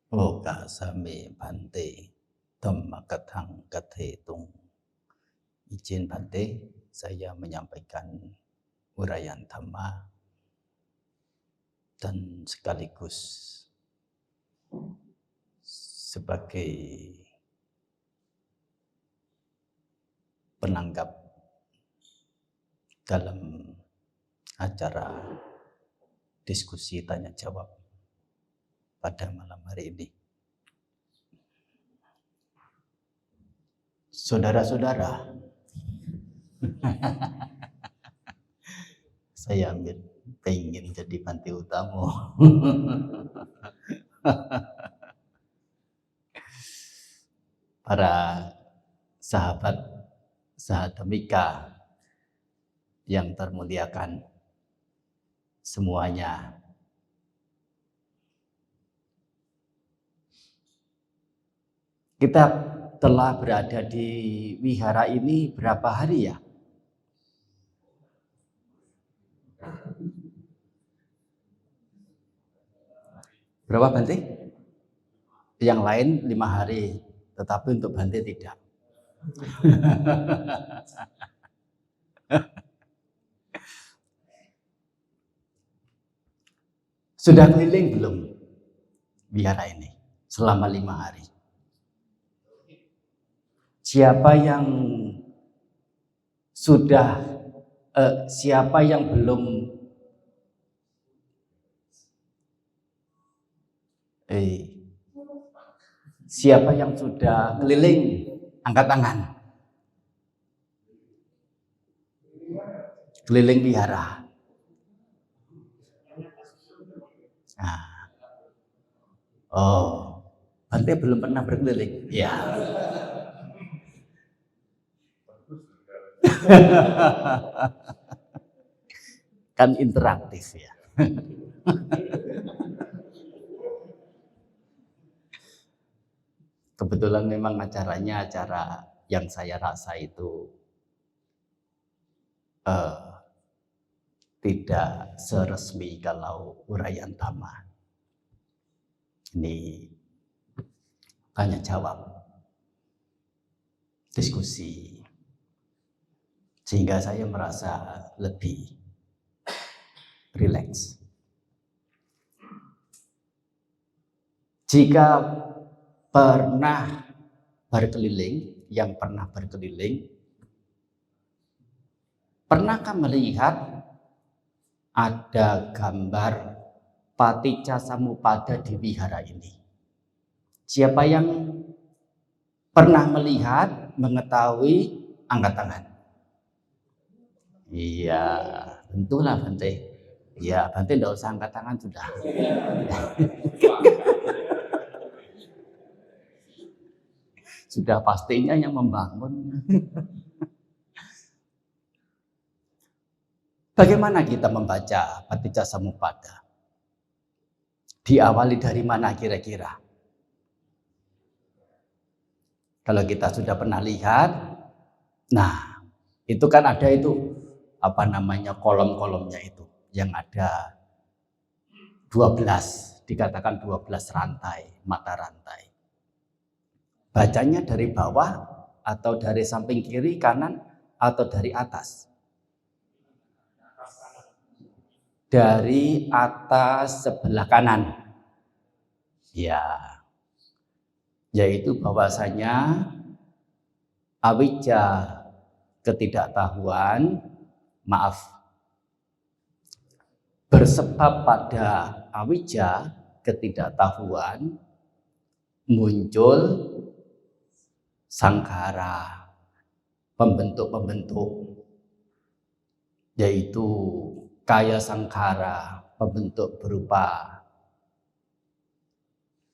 Oka sami Bante Dhammakathang kathetung. Izin Bante, saya menyampaikan uraian Dhamma dan sekaligus sebagai penanggap dalam acara diskusi tanya jawab pada malam hari ini. Saudara-saudara, saya pengen jadi Bante Utomo. Para sahabat Sahadomika yang termuliakan semuanya. Kita telah berada di wihara ini berapa hari ya? Berapa Bante? Yang lain 5 hari, tetapi untuk Bante tidak. Sudah keliling belum wihara ini selama 5 hari? Siapa yang sudah, siapa yang belum siapa yang sudah keliling? Angkat tangan. Keliling wihara. Nah. Oh, Bante belum pernah berkeliling. Ya. Kan interaktif ya. Kebetulan memang acaranya acara yang saya rasa itu tidak seresmi kalau uraian Dhamma. Ini tanya jawab, diskusi, sehingga saya merasa lebih rileks. Jika pernah berkeliling, yang pernah berkeliling, pernahkah melihat ada gambar Paticcasamuppada di wihara ini? Siapa yang pernah melihat, mengetahui, angkat tangan. Iya, tentulah Bante. Iya, Bante tidak usah angkat tangan sudah. Sudah pastinya yang membangun. Bagaimana kita membaca Paticcasamuppada? Diawali dari mana kira-kira? Kalau kita sudah pernah lihat, nah itu kan ada itu, apa namanya, kolom-kolomnya itu, yang ada 12, dikatakan 12 rantai, mata rantai. Bacanya dari bawah atau dari samping kiri, kanan, atau dari atas? Dari atas sebelah kanan. Ya, yaitu bahwasanya awicca, ketidaktahuan, bersebab pada awicca, ketidaktahuan, muncul sangkara, pembentuk-pembentuk, yaitu kaya sangkara, pembentuk berupa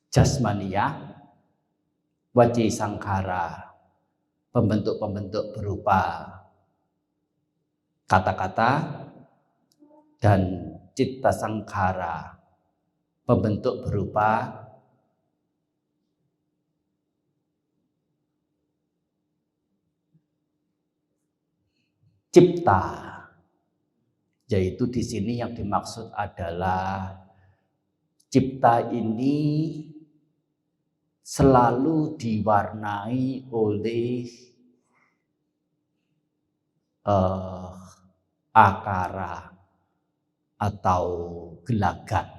jasmaniyah, waci sangkara, pembentuk-pembentuk berupa kata-kata, dan citta sangkara, pembentuk berupa cipta, yaitu di sini yang dimaksud adalah cipta ini selalu diwarnai oleh akara atau gelagat.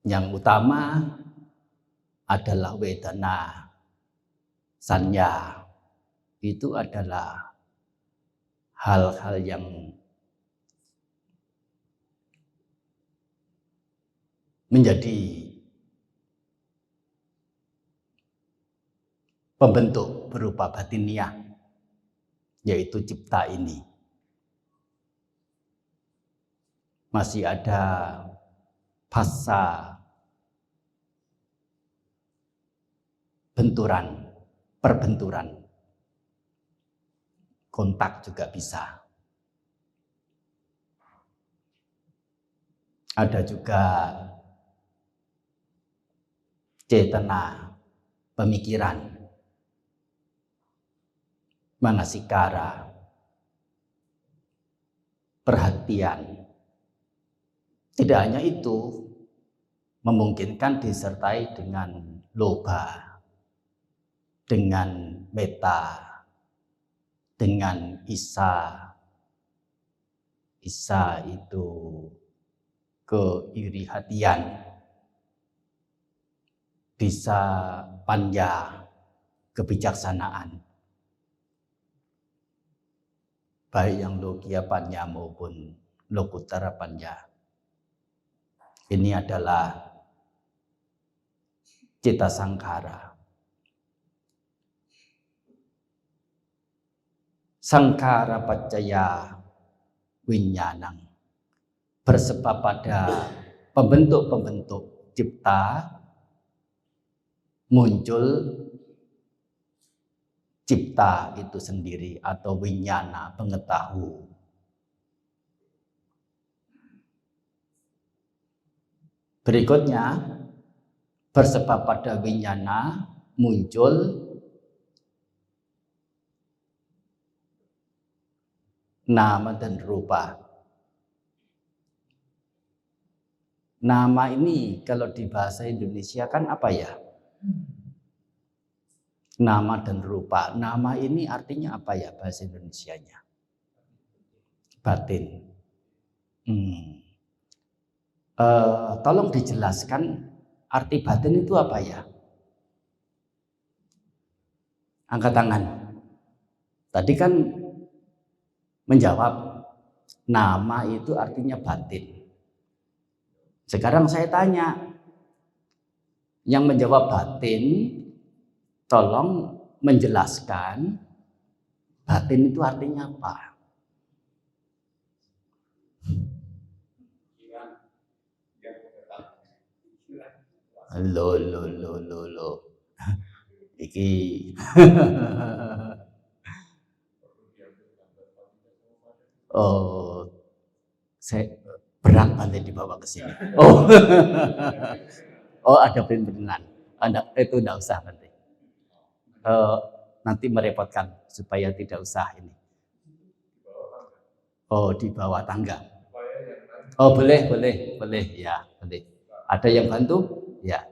Yang utama adalah wedana, sanya. Itu adalah hal-hal yang menjadi pembentuk berupa batiniah, yaitu cipta ini. Masih ada fasa benturan, perbenturan, kontak juga bisa. Ada juga cetana, pemikiran, manasikara, perhatian. Tidak hanya itu, memungkinkan disertai dengan loba, dengan meta, dengan isa. Isa itu keiri hatian, bisa panya, kebijaksanaan. Baik yang logia panya maupun lokutara panya. Ini adalah cita sangkara. Sangkara paccaya winyanang, bersebab pada pembentuk-pembentuk cipta, muncul cipta itu sendiri atau winyana, pengetahuan. Berikutnya, bersebab pada winyana muncul nama dan rupa. Nama ini kalau di bahasa Indonesia kan apa ya? Nama dan rupa. Nama ini artinya apa ya bahasa Indonesianya? Batin. Tolong dijelaskan arti batin itu apa ya? Angkat tangan. Tadi kan menjawab nama itu artinya batin. Sekarang saya tanya, yang menjawab batin, tolong menjelaskan batin itu artinya apa? Lo. Iki. Oh, saya berat nanti dibawa ke sini. Oh, oh ada benar-benar. Itu enggak usah nanti. Nanti merepotkan supaya tidak usah ini. Oh, di bawah tangga. Oh, boleh ya, boleh. Ada yang bantu? Ya.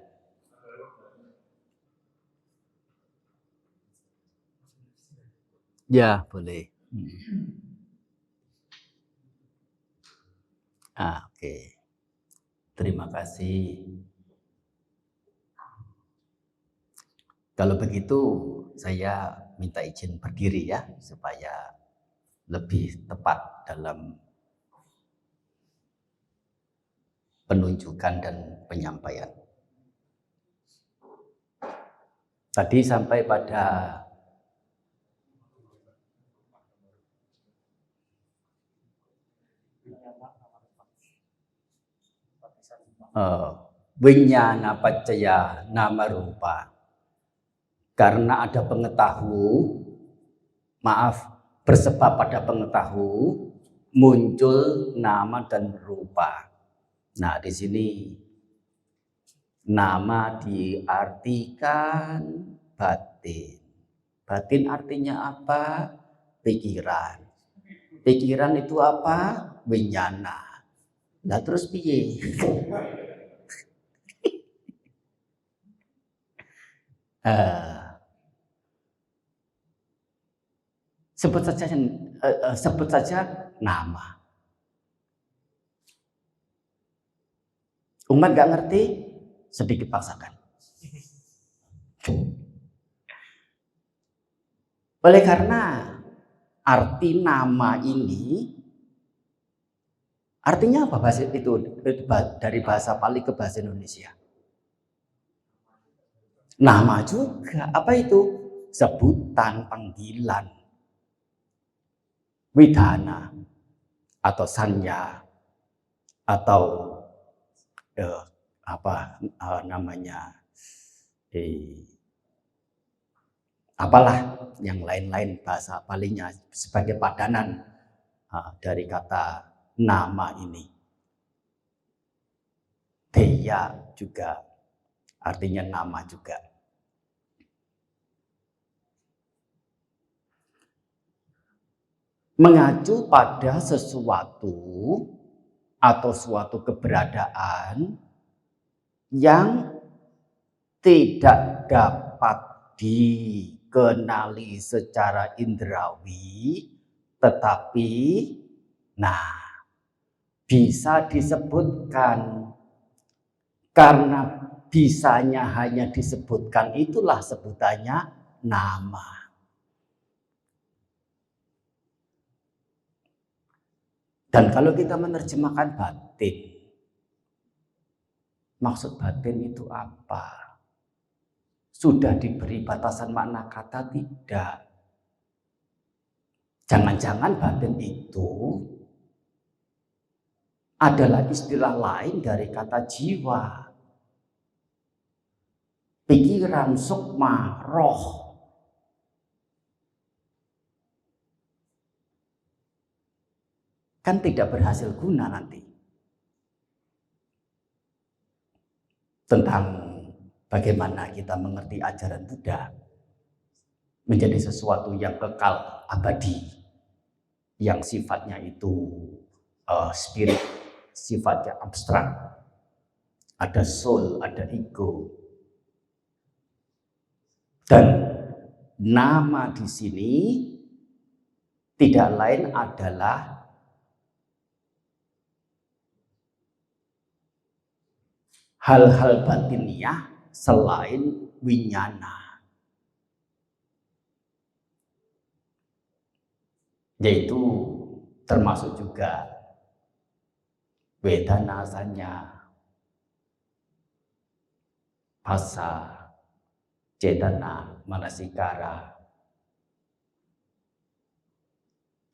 Ya, boleh. Oke. Terima kasih. Kalau begitu, saya minta izin berdiri ya, supaya lebih tepat dalam penunjukan dan penyampaian. Tadi sampai pada winyana paccaya nama rupa. Karena ada pengetahuan, bersebab pada pengetahuan muncul nama dan rupa. Nah, di sini nama diartikan batin. Batin artinya apa? Pikiran. Pikiran itu apa? Winyana. Nah, terus piye? Eh, sebut saja nama. Umat gak ngerti, sedikit paksakan. Oleh karena arti nama ini, artinya apa bahasa itu dari bahasa Pali ke bahasa Indonesia? Nama juga. Apa itu? Sebutan, panggilan, widana, atau sanya, atau namanya, apalah yang lain-lain bahasa Palinya sebagai padanan dari kata nama ini. Deya juga artinya nama juga. Mengacu pada sesuatu atau suatu keberadaan yang tidak dapat dikenali secara indrawi, tetapi bisa disebutkan. Karena bisanya hanya disebutkan, itulah sebutannya nama. Dan kalau kita menerjemahkan batin, maksud batin itu apa? Sudah diberi batasan makna kata? Tidak. Jangan-jangan batin itu adalah istilah lain dari kata jiwa, pikiran, sukma, roh. Kan tidak berhasil guna nanti. Tentang bagaimana kita mengerti ajaran Buddha menjadi sesuatu yang kekal abadi, yang sifatnya itu spirit, sifatnya abstrak, ada soul, ada ego. Dan nama di sini tidak lain adalah hal-hal batiniah selain winyana, yaitu termasuk juga wedana, sanya, phasa, cetana, manasikara,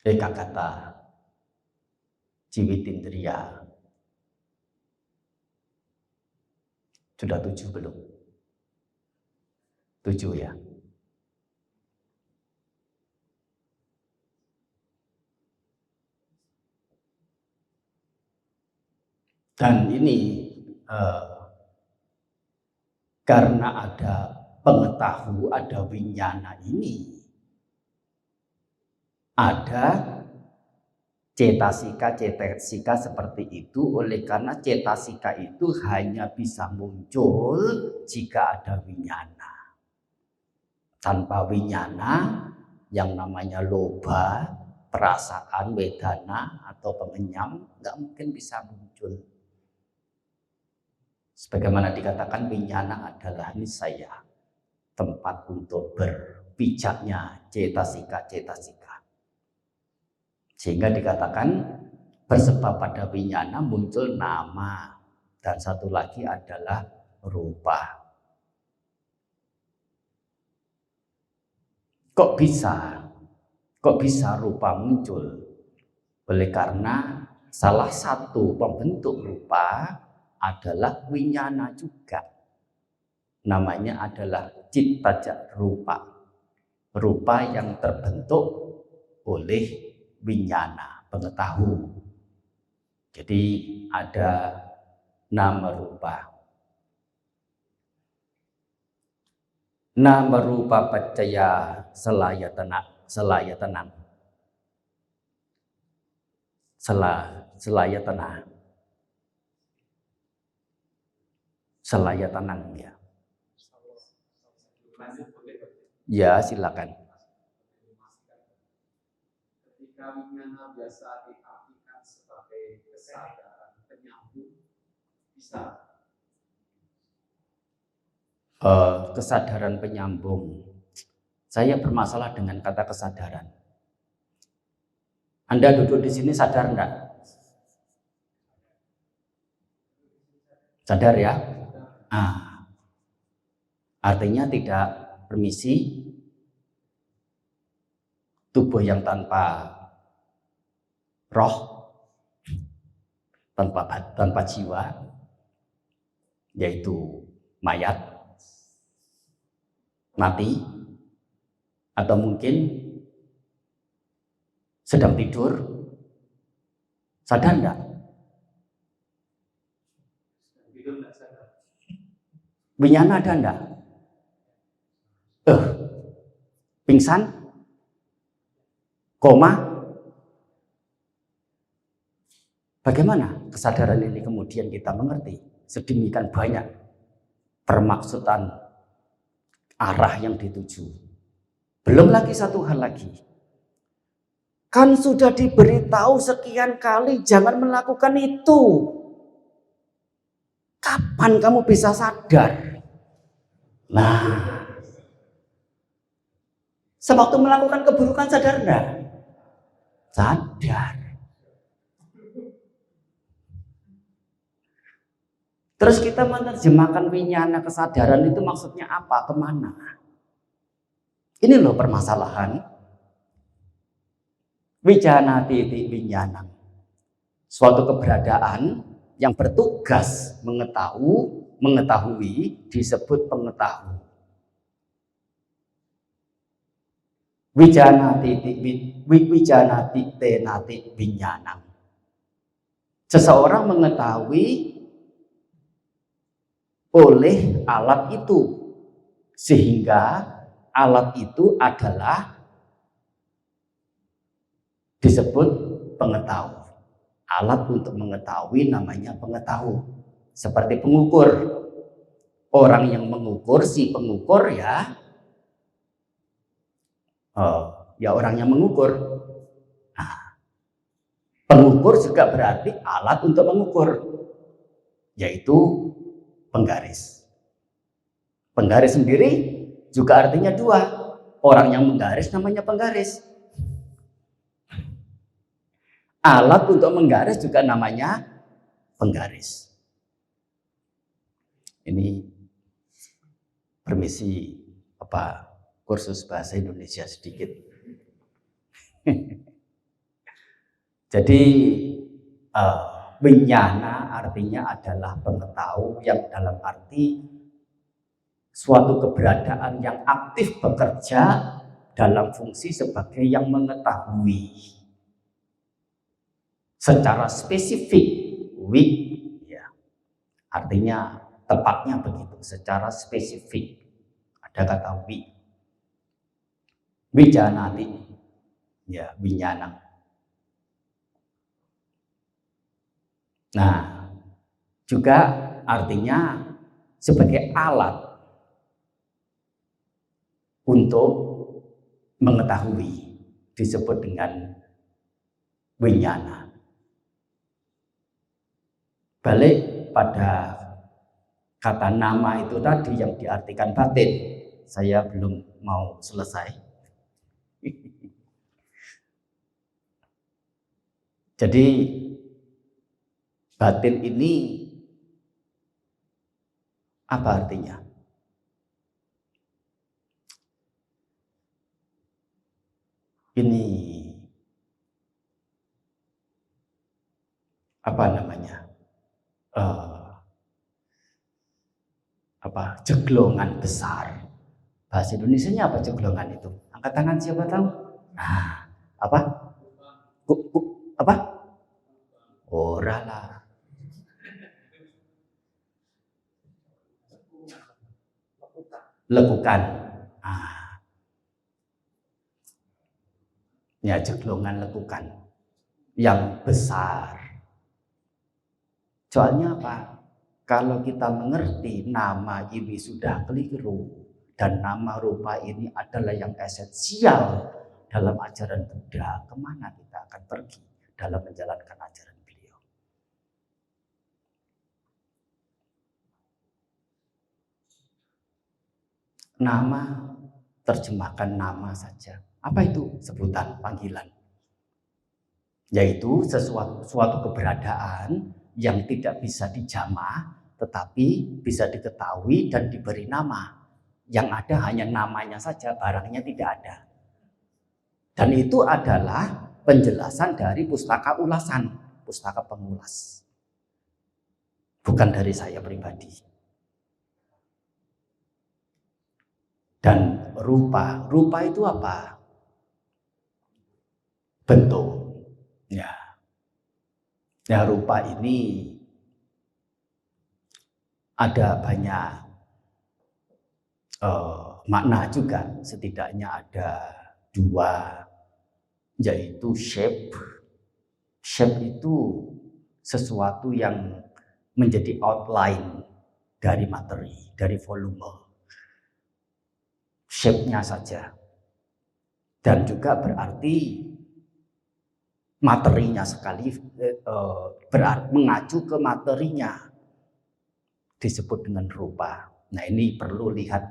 ekakata, jiwitindriya. Sudah 7 belum? 7 ya. Dan ini karena ada pengetahuan, ada winyana ini, ada cetasika seperti itu. Oleh karena cetasika itu hanya bisa muncul jika ada winyana. Tanpa winyana, yang namanya loba, perasaan, wedana, atau pengenyam, nggak mungkin bisa muncul. Sebagaimana dikatakan, winyana adalah nisaya, tempat untuk berpijaknya cetasika. Sehingga dikatakan bersebab pada winyana muncul nama, dan satu lagi adalah rupa. Kok bisa rupa muncul? Oleh karena salah satu pembentuk rupa adalah winyana juga. Namanya adalah citta rupa. Rupa yang terbentuk oleh winyana, pengetahuan. Jadi ada nama rupa. Nama rupa paccaya selayatana. Selayatanang ya. Ya, silakan. Ketika winyana biasa diartikan sebagai kesadaran penyambung, bisa kesadaran penyambung. Saya bermasalah dengan kata kesadaran. Anda duduk di sini sadar enggak? Sadar ya? Artinya tidak permisi, tubuh yang tanpa roh, tanpa jiwa, yaitu mayat, mati, atau mungkin sedang tidur. Sadar enggak? Winyana ada enggak? Pingsan? Koma? Bagaimana kesadaran ini kemudian kita mengerti sedemikian banyak permaksudan arah yang dituju. Belum lagi satu hal lagi. Kan sudah diberitahu sekian kali jangan melakukan itu. Kapan kamu bisa sadar? Nah, sewaktu melakukan keburukan sadar enggak? Sadar. Terus kita menerjemahkan winyana kesadaran itu maksudnya apa? Kemana? Ini loh permasalahan. Wijana titik winyana. Suatu keberadaan yang bertugas mengetahui disebut pengetahuan. Wijana titik tenati winyana. Seseorang mengetahui oleh alat itu, sehingga alat itu adalah disebut pengetahuan. Alat untuk mengetahui namanya pengetahuan. Seperti pengukur. Orang yang mengukur, si pengukur ya orang yang mengukur. Nah, pengukur juga berarti alat untuk mengukur, yaitu penggaris. Penggaris sendiri juga artinya dua. Orang yang menggaris namanya penggaris. Alat untuk menggaris juga namanya penggaris. Ini permisi kursus bahasa Indonesia sedikit. Jadi winyana artinya adalah pengetahuan yang dalam arti suatu keberadaan yang aktif bekerja dalam fungsi sebagai yang mengetahui secara spesifik. Ya, artinya tepatnya begitu, secara spesifik. Ada kata wijanati, ya, winyana. Nah, juga artinya sebagai alat untuk mengetahui, disebut dengan winyana. Balik pada kata nama itu tadi yang diartikan batin, saya belum mau selesai. Jadi batin ini apa artinya? Ini apa namanya? Jeglongan besar. Bahasa Indonesianya apa jeglongan itu? Angkat tangan siapa tahu? Nah, apa? Apa? Ora lah. Lekukan. Ya, jeglongan lekukan yang besar. Soalnya apa? Kalau kita mengerti nama ini sudah keliru dan nama rupa ini adalah yang esensial dalam ajaran Buddha, kemana kita akan pergi dalam menjalankan ajaran beliau? Nama, terjemahkan nama saja. Apa itu? Sebutan, panggilan. Yaitu suatu keberadaan yang tidak bisa dijamah, tetapi bisa diketahui dan diberi nama. Yang ada hanya namanya saja, barangnya tidak ada. Dan itu adalah penjelasan dari pustaka ulasan, pustaka pengulas. Bukan dari saya pribadi. Dan rupa itu apa? Bentuk. Ya, rupa ini ada banyak makna juga. Setidaknya ada dua, yaitu shape. Shape itu sesuatu yang menjadi outline dari materi, dari volume. Shape-nya saja. Dan juga berarti materinya sekali, berarti mengacu ke materinya, disebut dengan rupa. Nah, ini perlu lihat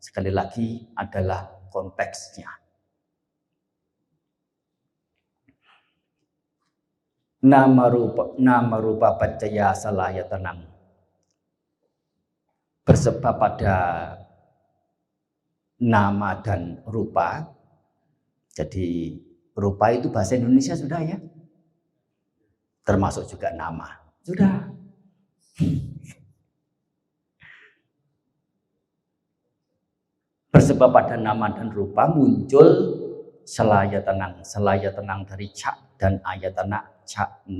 sekali lagi adalah konteksnya. Nama rupa paccaya salayatanang, bersebab pada nama dan rupa. Jadi rupa itu bahasa Indonesia sudah ya, termasuk juga nama sudah. Bersebab pada nama dan rupa muncul selaya tenang dari cak dan ayatana. Cak 6,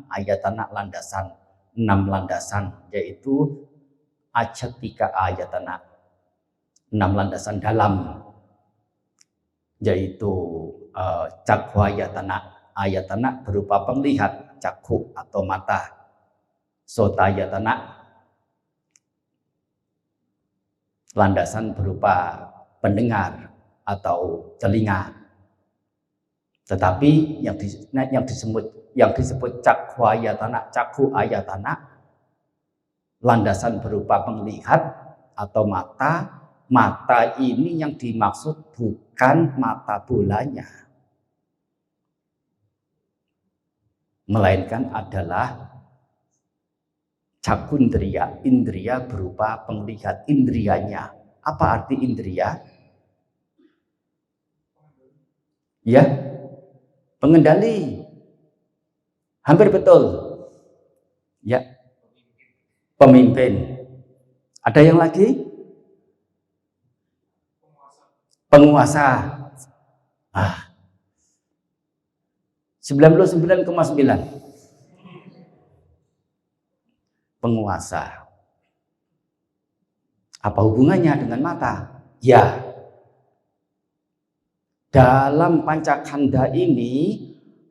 ayatana landasan 6 landasan, yaitu ajatika ayatana 6 landasan dalam, yaitu cakwa ayatana berupa penglihat, cakku atau mata, sota ayatana landasan berupa pendengar atau telinga. Tetapi yang disebut cakwa ayatana, cakku ayatana, landasan berupa penglihat atau mata. Mata ini yang dimaksud bukan mata bolanya, melainkan adalah cakundriya, indria berupa penglihat, indrianya. Apa arti indria? Ya, pengendali. Hampir betul. Ya, pemimpin. Ada yang lagi? Penguasa. 99,9. Penguasa. Apa hubungannya dengan mata? Ya. Dalam pancakanda ini,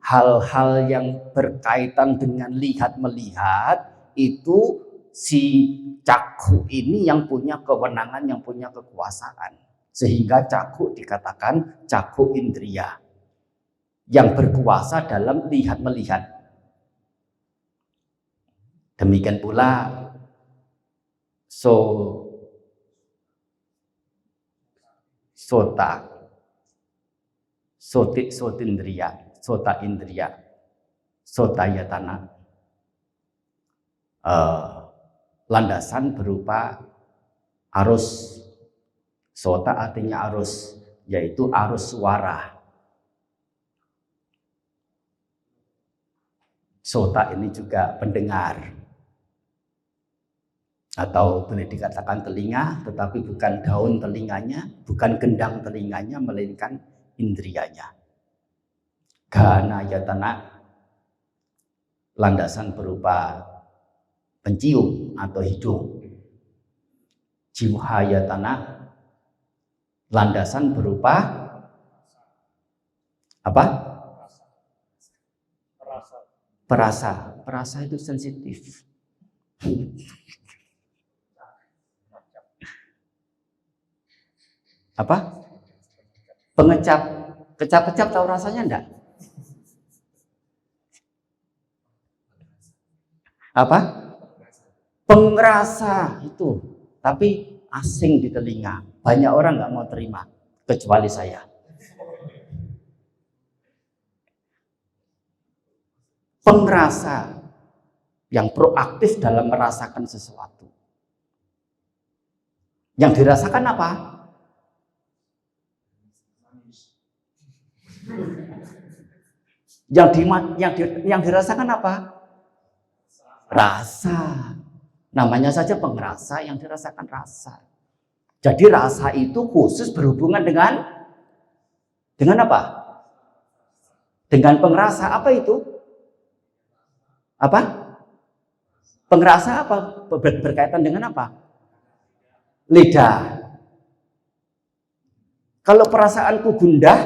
hal-hal yang berkaitan dengan lihat-melihat itu si cakku ini yang punya kewenangan, yang punya kekuasaan. Sehingga cakku dikatakan cakku indria, yang berkuasa dalam lihat-melihat. Demikian pula sota indria, sota yatana, landasan berupa arus. Sota artinya arus, yaitu arus suara. Sota ini juga pendengar, atau boleh dikatakan telinga, tetapi bukan daun telinganya, bukan gendang telinganya, melainkan indrianya. Gana yatana, landasan berupa pencium atau hidung. Jiwa yatana, landasan berupa apa? Perasa. Perasa itu sensitif. Apa? Pengecap. Kecap-kecap tahu rasanya enggak? Apa? Pengrasa itu. Tapi asing di telinga. Banyak orang nggak mau terima. Kecuali saya. Pengrasa yang proaktif dalam merasakan sesuatu. Yang dirasakan apa? Yang dirasakan apa? Rasa. Namanya saja pengrasa, yang dirasakan rasa. Jadi rasa itu khusus berhubungan dengan apa? Dengan pengrasa. Apa itu? Apa? Pengrasa apa? Berkaitan dengan apa? Lidah. Kalau perasaanku gundah,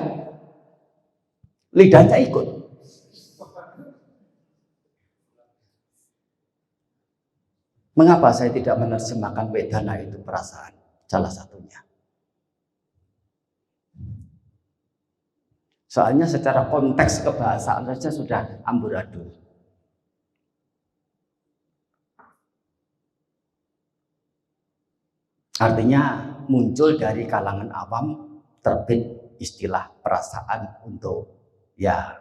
lidahnya ikut. Mengapa saya tidak menerjemahkan wedana itu perasaan? Salah satunya. Soalnya secara konteks kebahasaan saja sudah amburadul. Artinya muncul dari kalangan awam terbit istilah perasaan untuk ya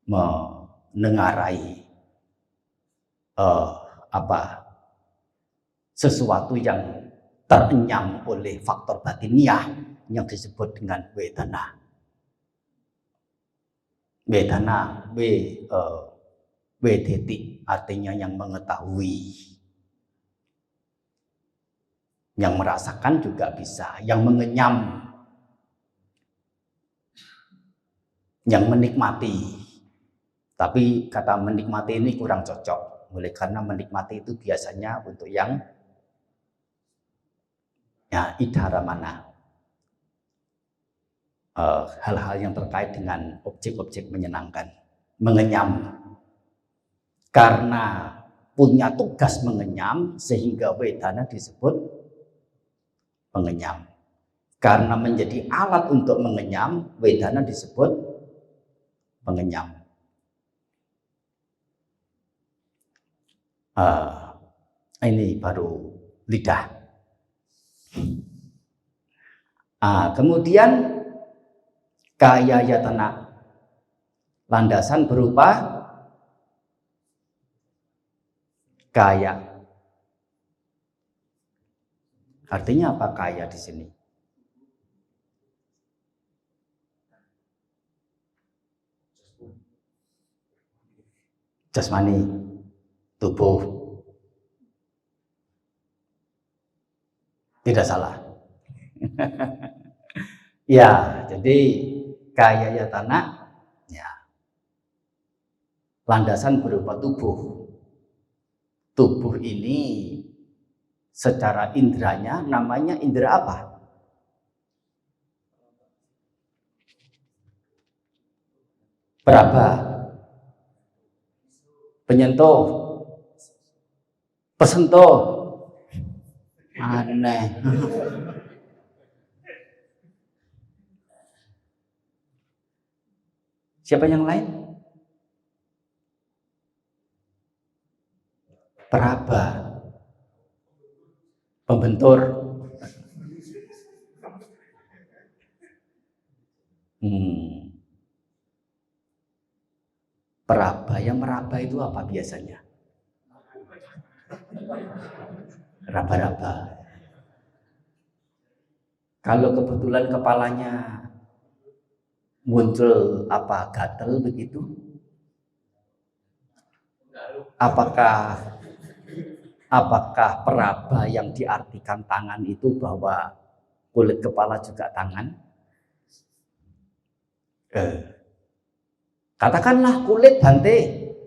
menengarai sesuatu yang terenyam oleh faktor batiniah yang disebut dengan wedana. Wedana, wedeti artinya yang mengetahui. Yang merasakan juga bisa, yang mengenyam, yang menikmati. Tapi kata menikmati ini kurang cocok, oleh karena menikmati itu biasanya untuk yang ya idhara mana. Hal-hal yang terkait dengan objek-objek menyenangkan, mengenyam. Karena punya tugas mengenyam sehingga wedana disebut pengenyam. Karena menjadi alat untuk mengenyam, wedana disebut pengenyam. Ini baru lidah. Kemudian kaya yatana, landasan berupa kaya. Artinya apa kaya di sini? Jasmani, tubuh. Tidak salah. Ya, jadi kaya yatana, ya, landasan berupa tubuh. Tubuh ini secara indranya namanya indera apa? Peraba, penyentuh, pesentuh, aneh. Siapa yang lain? Peraba, pembentur. Peraba, yang meraba itu apa biasanya? Raba-raba. Kalau kebetulan kepalanya muncul apa gatel begitu, apakah peraba yang diartikan tangan itu bahwa kulit kepala juga tangan? Katakanlah kulit Bante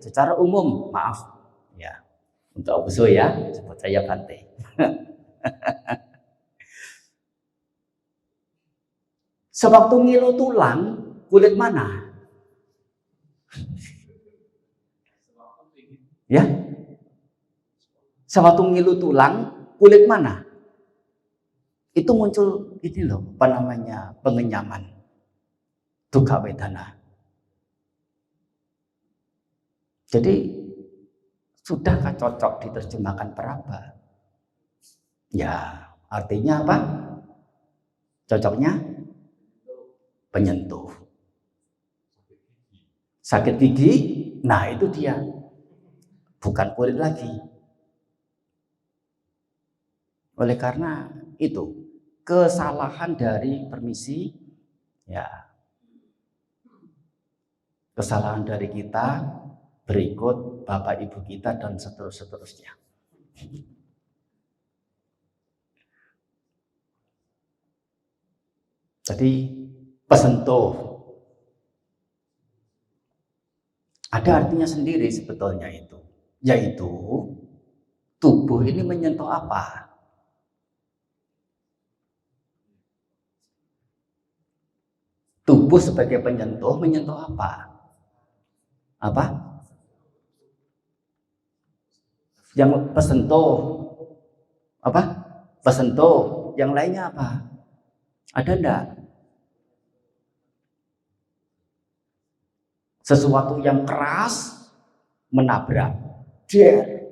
secara umum, maaf ya, untuk Obuso ya, sebut saya Bante. Sewaktu ngilu tulang, kulit mana? Ya, sewaktu ngilu tulang, kulit mana? itu muncul ini loh, apa namanya, pengenyaman, dukkha wedana. Jadi sudahkah cocok diterjemahkan peraba? Ya, artinya apa? Cocoknya penyentuh. Sakit gigi, nah itu dia. Bukan kulit lagi. Oleh karena itu, kesalahan dari permisi, ya, kesalahan dari kita, berikut bapak ibu kita dan seterusnya. Jadi pesentuh ada artinya sendiri sebetulnya itu, yaitu tubuh ini menyentuh apa? Tubuh sebagai penyentuh menyentuh apa? Apa? Yang pesentuh apa? Pesentuh. Yang lainnya apa? Ada enggak? Sesuatu yang keras menabrak. Der.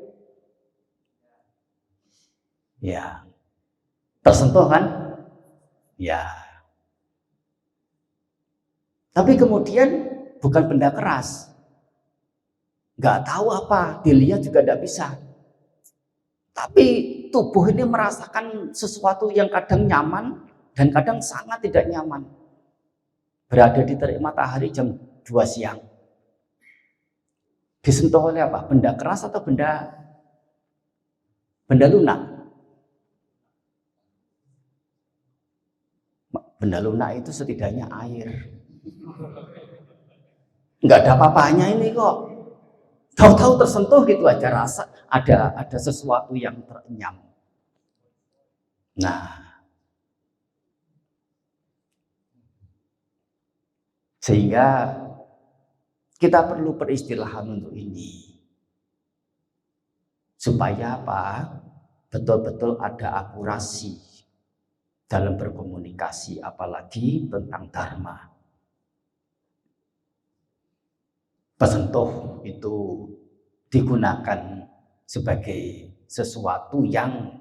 Ya. Tersentuh kan? Ya. Tapi kemudian bukan benda keras. Nggak tahu apa, dilihat juga tidak bisa. Tapi tubuh ini merasakan sesuatu yang kadang nyaman dan kadang sangat tidak nyaman. Berada di terik matahari jam 2 siang. Disentuh oleh apa? Benda keras atau benda lunak? Benda lunak itu setidaknya air. Nggak ada apa-apanya ini kok. Tahu-tahu tersentuh gitu aja, rasa ada sesuatu yang terenyam. Nah, sehingga kita perlu peristilahan untuk ini. Supaya apa? Betul-betul ada akurasi dalam berkomunikasi, apalagi tentang dharma. Pesentuh itu digunakan sebagai sesuatu yang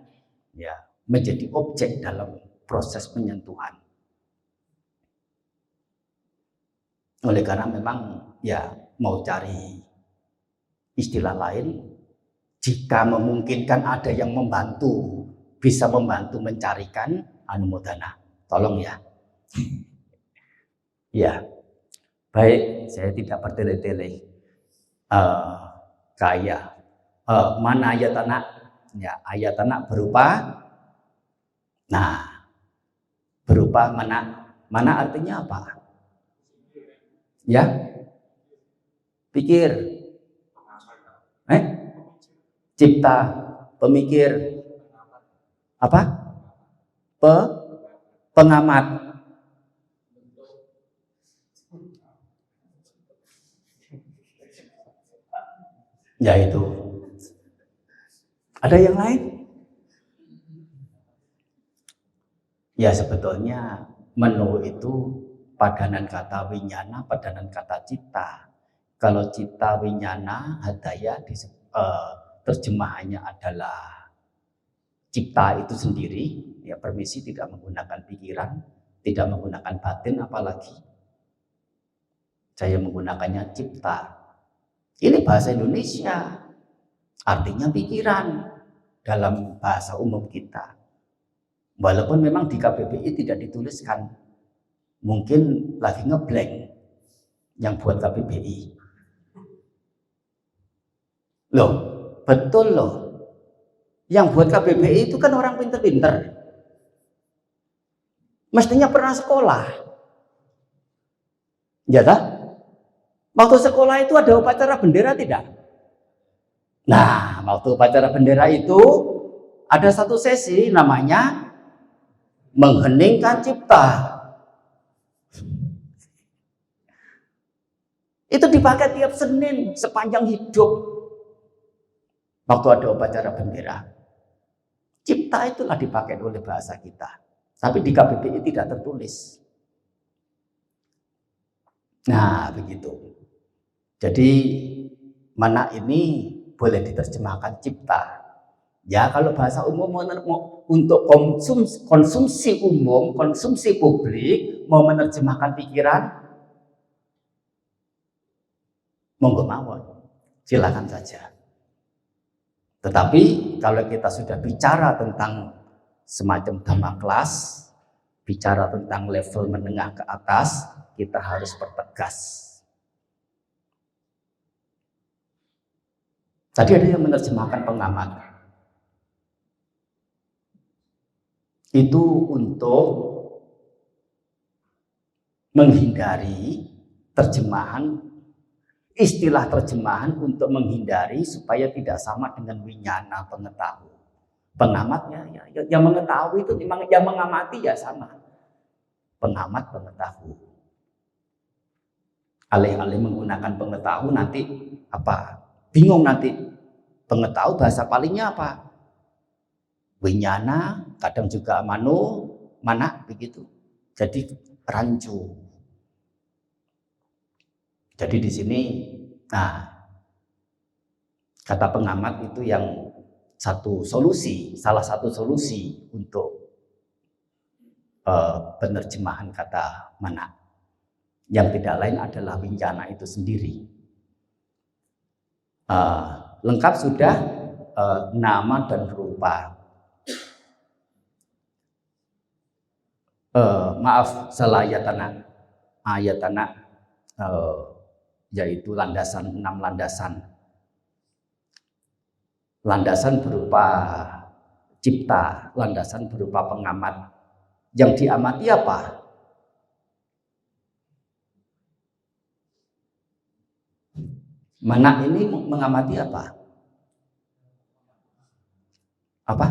ya menjadi objek dalam proses penyentuhan. Oleh karena memang ya mau cari istilah lain, jika memungkinkan ada yang membantu, bisa membantu mencarikan anumodana. Tolong ya. Ya. Baik, saya tidak bertele-tele. Mana ayatana? Ya, ayatana berupa. Nah, berupa mana? Mana artinya apa? Ya, pikir. Cipta, pemikir. Apa? Pengamat. Ya itu. Ada yang lain? Ya sebetulnya meno itu padanan kata winyana, padanan kata cipta. Kalau cipta winyana hadaya terjemahannya adalah cipta itu sendiri. Ya permisi tidak menggunakan pikiran, tidak menggunakan batin, apalagi saya menggunakannya cipta. Ini bahasa Indonesia, artinya pikiran dalam bahasa umum kita. Walaupun memang di KBBI tidak dituliskan, mungkin lagi ngeblank yang buat KBBI. Loh, betul loh. Yang buat KBBI itu kan orang pinter-pinter. Mestinya pernah sekolah. Ya tak? Waktu sekolah itu ada upacara bendera tidak? Nah, waktu upacara bendera itu ada satu sesi namanya mengheningkan cipta. Itu dipakai tiap Senin sepanjang hidup. Waktu ada upacara bendera. Cipta itulah dipakai oleh bahasa kita. Tapi di KBBI tidak tertulis. Nah, begitu. Jadi mana ini boleh diterjemahkan cipta. Ya, kalau bahasa umum untuk konsumsi umum, konsumsi publik, mau menerjemahkan pikiran, monggo mawon, silakan saja. Tetapi kalau kita sudah bicara tentang semacam dhamma kelas, bicara tentang level menengah ke atas, kita harus pertegas. Tadi ada yang menerjemahkan pengamat. Itu untuk menghindari terjemahan, istilah terjemahan untuk menghindari supaya tidak sama dengan winyana pengetahuan. Pengamatnya ya, yang mengetahui itu yang mengamati ya sama. Pengamat pengetahuan. Alih-alih menggunakan pengetahuan nanti apa? Bingung nanti. Pengetahuan bahasa palingnya apa? Winyana, kadang juga mana begitu. Jadi rancu. Jadi di sini, nah, kata pengamat itu yang salah satu solusi untuk penerjemahan kata mana. Yang tidak lain adalah winyana itu sendiri. Lengkap sudah nama dan rupa. Maaf, salah ayatana, yaitu landasan, 6 landasan. Landasan berupa cipta, landasan berupa pengamat. Yang diamati apa? Mana ini mengamati apa? Apa?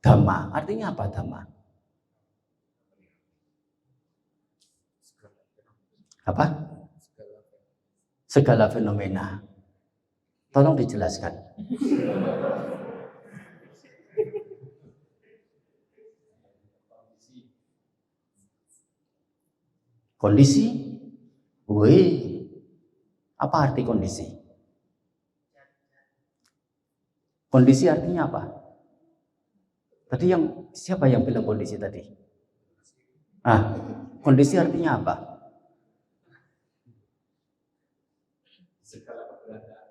Dhamma. Artinya apa dhamma? Apa? Segala fenomena. Tolong dijelaskan. Kondisi? Wih, apa arti kondisi? Kondisi artinya apa? Tadi siapa yang bilang kondisi tadi? Kondisi artinya apa? Segala keberadaan.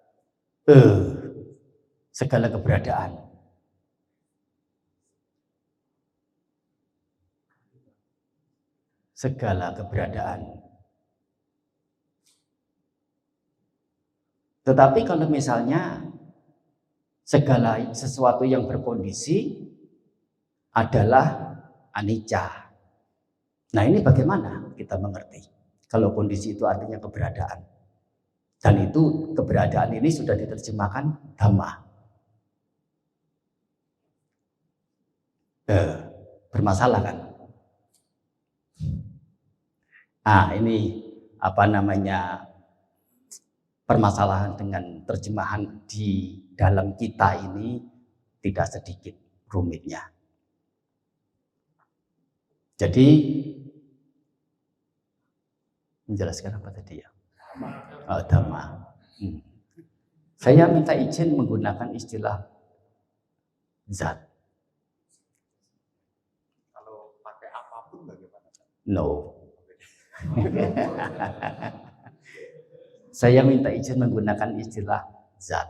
Segala keberadaan. Segala keberadaan. Tetapi kalau misalnya segala sesuatu yang berkondisi adalah anicca. Nah, ini bagaimana kita mengerti? Kalau kondisi itu artinya keberadaan. Dan itu keberadaan ini sudah diterjemahkan dhamma. Bermasalah kan? Ini permasalahan dengan terjemahan di dalam kita ini tidak sedikit rumitnya. Jadi menjelaskan apa tadi ya? Dhamma. Saya minta izin menggunakan istilah zat. Kalau pakai apapun bagaimana? No. Saya minta izin menggunakan istilah zat.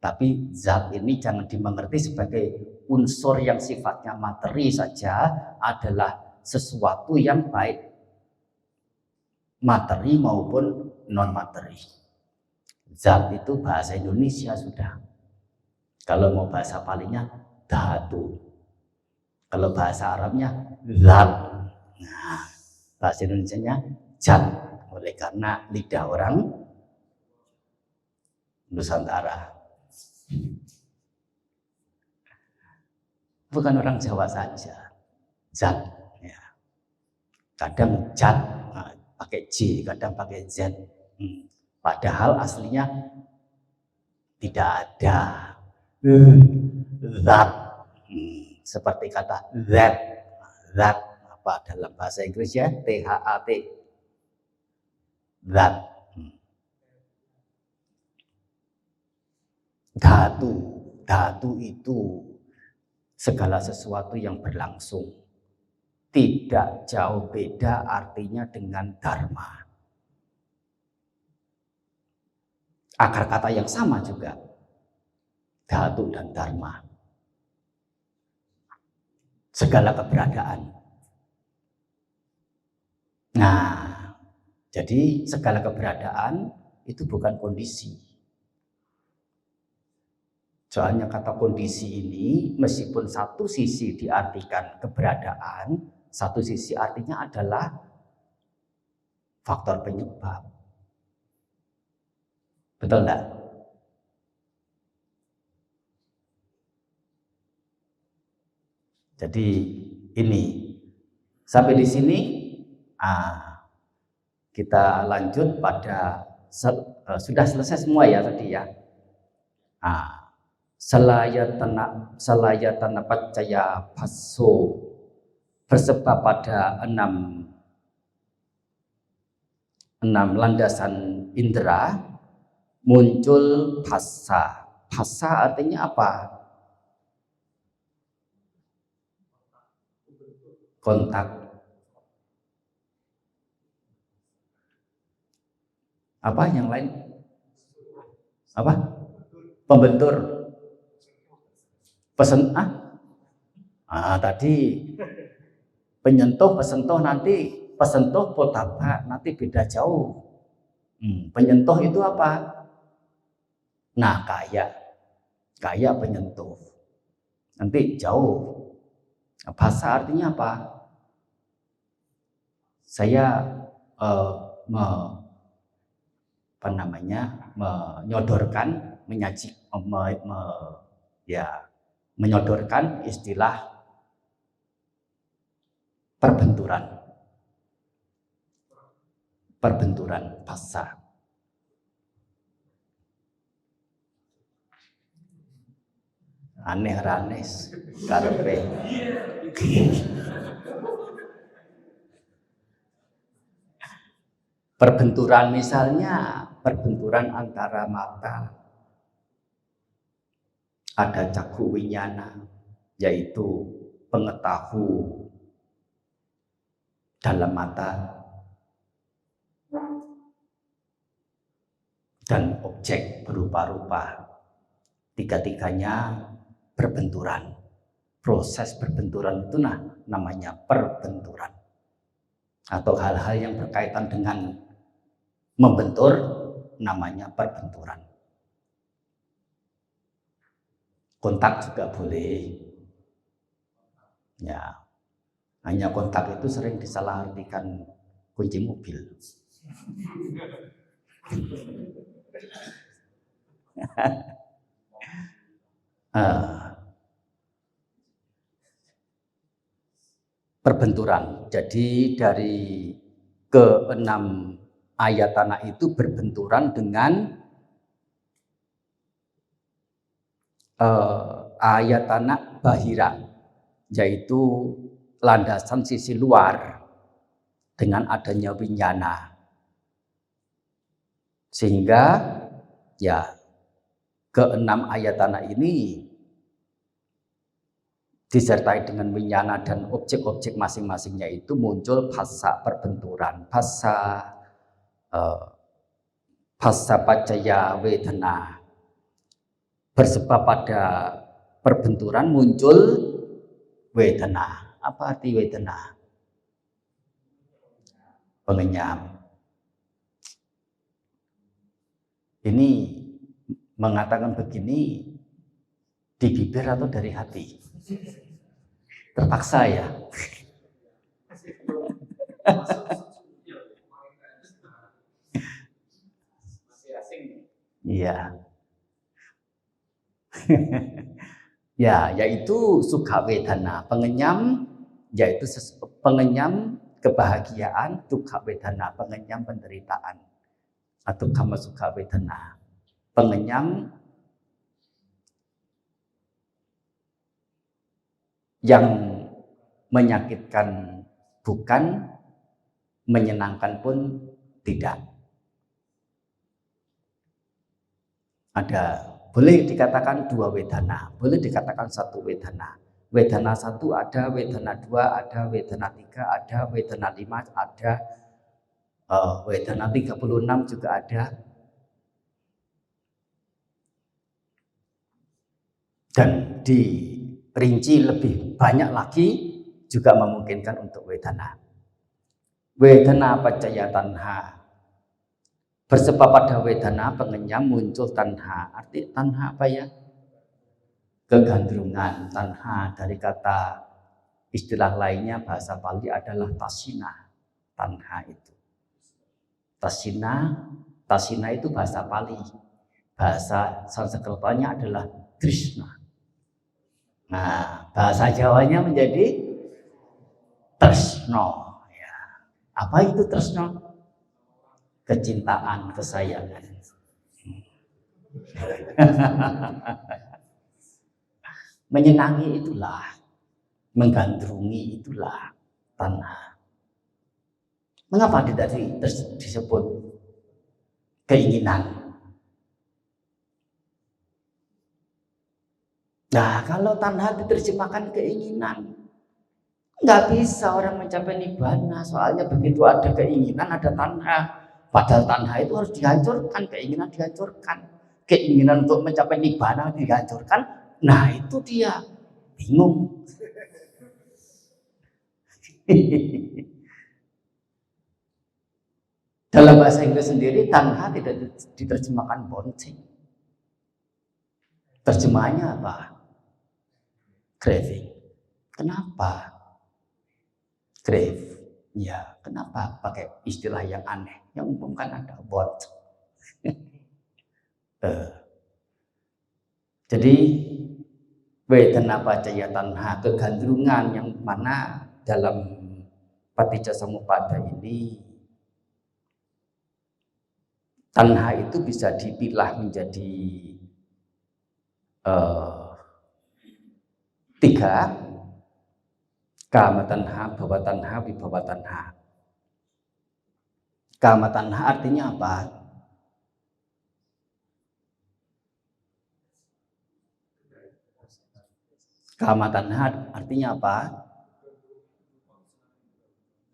Tapi zat ini jangan dimengerti sebagai unsur yang sifatnya materi saja, adalah sesuatu yang baik materi maupun non materi. Zat itu bahasa Indonesia sudah. Kalau mau bahasa palingnya dhatu. Kalau bahasa Arabnya zat. Nah, bahasa Indonesianya zat. Oleh karena lidah orang Nusantara. Bukan orang Jawa saja. Zat. Ya. Kadang zat pakai J, kadang pakai Z. Padahal aslinya tidak ada. Zat. Seperti kata that. Zat apa dalam bahasa Inggris ya? THAT. Zat. Dhatu itu segala sesuatu yang berlangsung. Tidak jauh beda artinya dengan dharma. Akar kata yang sama juga. Dhatu dan dharma. Segala keberadaan. Nah, jadi segala keberadaan itu bukan kondisi. Soalnya kata kondisi ini meskipun satu sisi diartikan keberadaan, satu sisi artinya adalah faktor penyebab. Betul enggak? Jadi ini sampai di sini kita lanjut pada sudah selesai semua ya tadi ya. Selayatana paccaya bhasso bersebab pada enam landasan indera muncul phassa. Phassa artinya apa? Kontak. Apa yang lain? Apa? Pembentur. Tadi penyentuh, pesentuh, nanti pesentuh, potaba, nanti beda jauh. Penyentuh itu apa? Nah, kaya penyentuh. Nanti jauh. Bahasa artinya apa? Saya menyodorkan, menyodorkan istilah perbenturan bahasa. Aneh karepe. Perbenturan misalnya perbenturan antara mata. Ada caku winyana, yaitu pengetahu dalam mata dan objek berupa-rupa. Tiga-tiganya berbenturan. Proses berbenturan itu namanya perbenturan. Atau hal-hal yang berkaitan dengan membentur namanya perbenturan. Kontak juga boleh. Ya. Hanya kontak itu sering disalahartikan kunci mobil. Perbenturan. Jadi dari keenam ayatana itu berbenturan dengan ayatana bahira, yaitu landasan sisi luar dengan adanya winyana. Sehingga ya keenam ayatana ini disertai dengan winyana dan objek-objek masing-masingnya itu muncul phassa perbenturan. Phassa paccaya vedana. Bersebab pada perbenturan muncul vedana. Apa arti vedana? Pengenyam. Ini mengatakan begini di bibir atau dari hati? Terpaksa ya. Iya. Ya, yaitu sukha vedana, pengenyam, yaitu pengenyam kebahagiaan, dukha vedana, pengenyam penderitaan, atau kama sukha vedana, pengenyam yang menyakitkan bukan, menyenangkan pun tidak. Ada, boleh dikatakan dua wedana, boleh dikatakan satu wedana. Wedana satu ada, wedana dua ada, wedana tiga ada, wedana lima ada, wedana 36 juga ada. Dan dirinci lebih banyak lagi juga memungkinkan untuk wedana. Wedana pacaya tanha. Bersebab pada wedana pengenyam muncul tanha. Arti tanha apa ya? Kegandrungan. Tanha dari kata istilah lainnya bahasa Pali adalah tasina. Tanha itu. Tasina itu bahasa Pali. Bahasa Sanskertanya adalah Krishna. Nah, bahasa Jawanya menjadi tresno. Ya. Apa itu tresno? Kecintaan, kesayangan. Menyenangi itulah, menggandrungi itulah tanha. Mengapa tidak disebut keinginan? Nah, kalau tanha diterjemahkan keinginan, nggak bisa orang mencapai nibbana. Soalnya begitu ada keinginan, ada tanha. Padahal tanha itu harus dihancurkan, keinginan dihancurkan. Keinginan untuk mencapai nibbana dihancurkan. Nah, itu dia bingung. Dalam bahasa Inggris sendiri, tanha tidak diterjemahkan bonceng. Terjemahannya apa? Craving. Kenapa? Crave. Ya, kenapa pakai istilah yang aneh? Yang umum kan ada want. Jadi wedana pacaya tanha, kegandrungan yang mana dalam paticca samuppada ini tanha itu bisa dipilah menjadi tiga. Kama tanha, bhava tanha, vibhava tanha. Kama tanha artinya apa? Kama tanha artinya apa?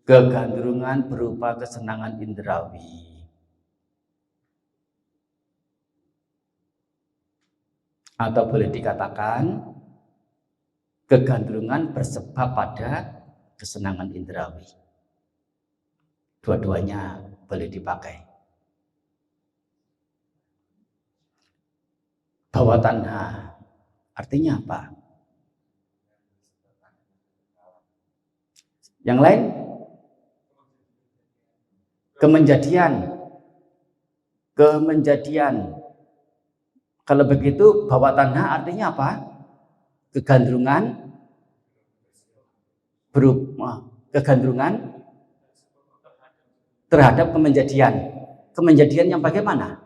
Kegandrungan berupa kesenangan indrawi. Atau boleh dikatakan kegandrungan bersebab pada kesenangan indrawi. Dua-duanya boleh dipakai. Bhava tanha artinya apa? Yang lain? Kemenjadian. Kalau begitu bhava tanha artinya apa? Kegandrungan terhadap kemenjadian. Kemenjadian yang bagaimana?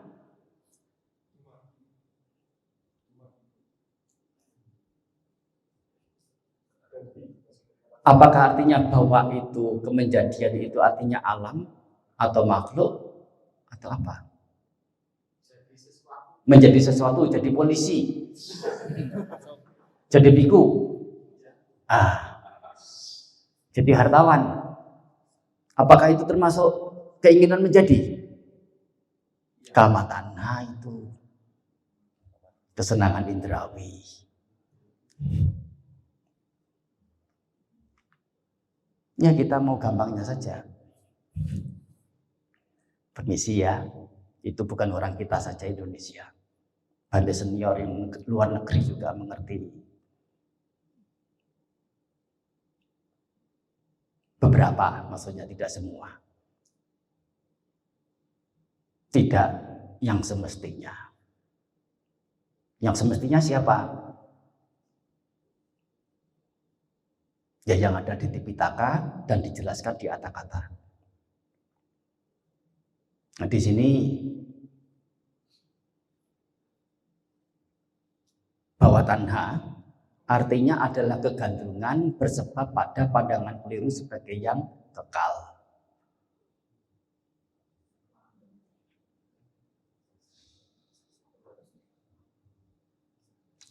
Apakah artinya bahwa itu kemenjadian itu artinya alam atau makhluk atau apa? Menjadi sesuatu, jadi polisi, jadi biku, jadi hartawan. Apakah itu termasuk keinginan menjadi? Kama tanha itu kesenangan indrawi. Ya kita mau gampangnya saja. Permisi ya, itu bukan orang kita saja Indonesia. Bante senior yang luar negeri juga mengerti. Beberapa, maksudnya tidak semua. Tidak yang semestinya. Yang semestinya siapa? Ya yang ada di Tipitaka dan dijelaskan di Atthakatha. Nah, di sini bhava tanha artinya adalah kegandrungan bersebab pada pandangan keliru sebagai yang kekal.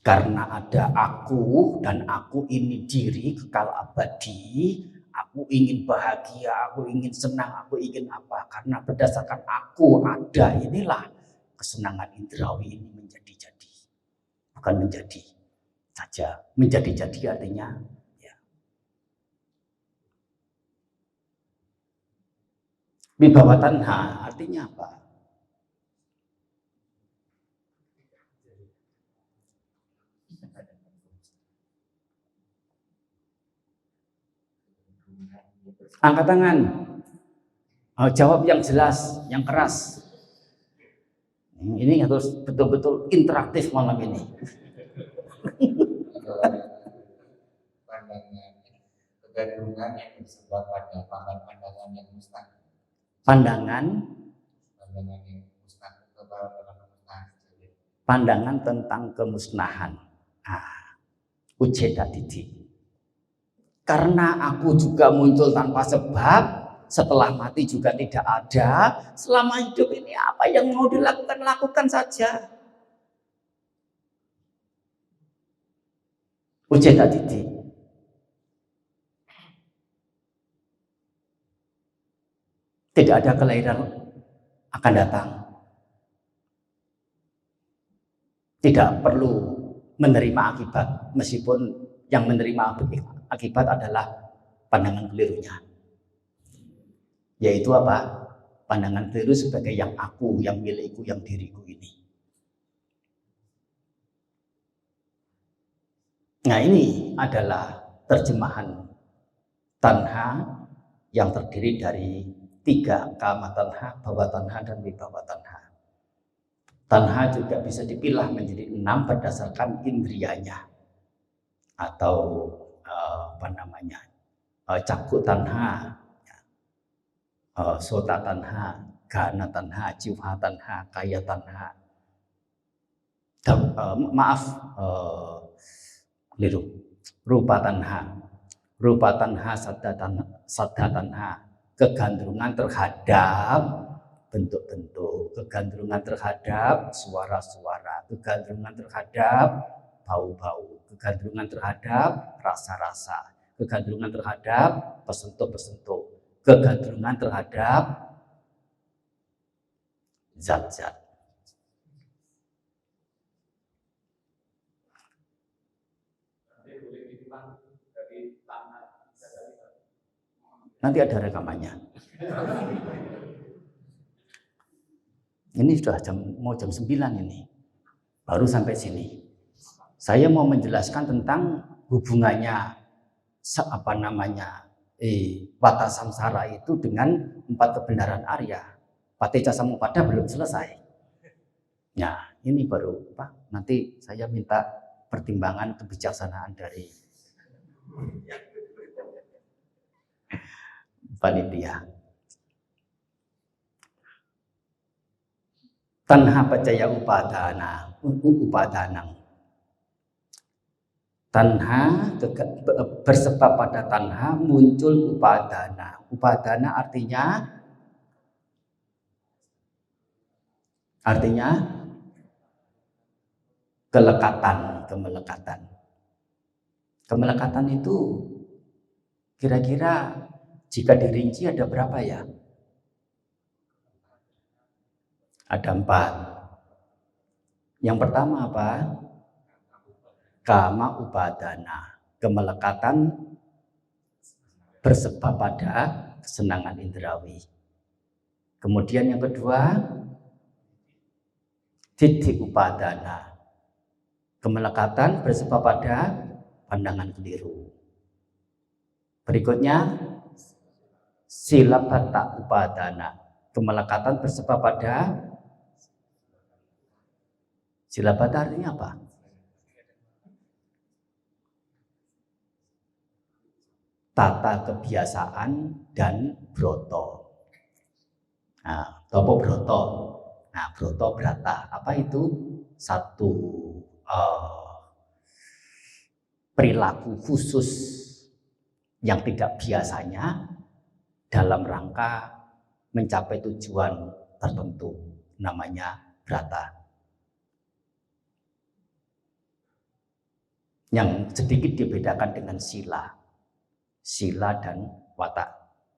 Karena ada aku dan aku ini diri kekal abadi, aku ingin bahagia, aku ingin senang, aku ingin apa. Karena berdasarkan aku ada, inilah kesenangan indrawi ini menjadi-jadi. Bukan menjadi saja, menjadi-jadi artinya ya. Wibawa tanha artinya apa? Angkat tangan. Oh, jawab yang jelas, yang keras. Ini harus betul-betul interaktif malam ini. Pandangan kegandrungan yang bersebab pada pandangan yang mustahil. Pandangan yang mustahil, pandangan tentang kemusnahan. Ujeda didi. Karena aku juga muncul tanpa sebab, setelah mati juga tidak ada, selama hidup ini apa yang mau dilakukan, lakukan saja. Ujeda didi. Tidak ada kelahiran akan datang. Tidak perlu menerima akibat, meskipun yang menerima akibat adalah pandangan kelirunya. Yaitu apa? Pandangan keliru sebagai yang aku, yang milikku, yang diriku ini. Nah, ini adalah terjemahan tanha yang terdiri dari 3, kama tanha, bhawa tanha, dan wibawa tanha. Tanha juga bisa dipilah menjadi 6 berdasarkan indrianya atau caku tanha, sota tanha, gana tanha, jiwa tanha, kaya tanha. Rupa tanha, sadda tanha, kegandrungan terhadap bentuk-bentuk, kegandrungan terhadap suara-suara, kegandrungan terhadap bau-bau, kegandrungan terhadap rasa-rasa, kegandrungan terhadap pesentuh-pesentuh, kegandrungan terhadap zat-zat. Nanti ada rekamannya. Ini sudah mau jam 9 ini. Baru sampai sini. Saya mau menjelaskan tentang hubungannya wata samsara itu dengan 4 kebenaran Arya. Paticca Samuppada belum selesai. Nah, ini baru Pak. Nanti saya minta pertimbangan kebijaksanaan dari panitia. Tanha pacaya upadanang. Tanha bersebab pada tanha muncul upadana. Upadana artinya kemelekatan. Kemelekatan itu kira-kira jika dirinci ada berapa ya? Ada 4. Yang pertama apa? Kama upadana. Kemelekatan bersebab pada kesenangan indrawi. Kemudian yang kedua, diddhi upadana. Kemelekatan bersebab pada pandangan keliru. Berikutnya, silabata upadana. Kemelekatan bersebab pada silabata artinya apa? Tata kebiasaan dan broto. Nah, topo broto. Nah, broto brata. Apa itu? Satu perilaku khusus yang tidak biasanya dalam rangka mencapai tujuan tertentu, namanya brata. Yang sedikit dibedakan dengan sila. Sila dan watak.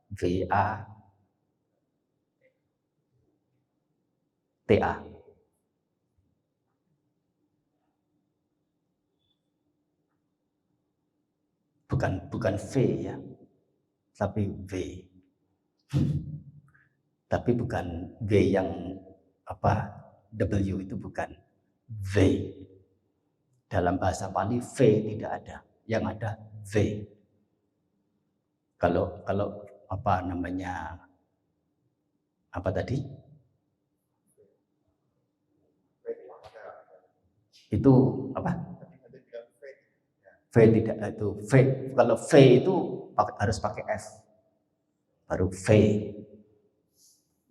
VA-TA. Bukan V ya, tapi V. Tapi bukan V yang W itu bukan V. Dalam bahasa Pali V tidak ada, yang ada V. Kalau apa tadi? Itu apa? V tidak itu V. Kalau V itu harus pakai F. Baru V.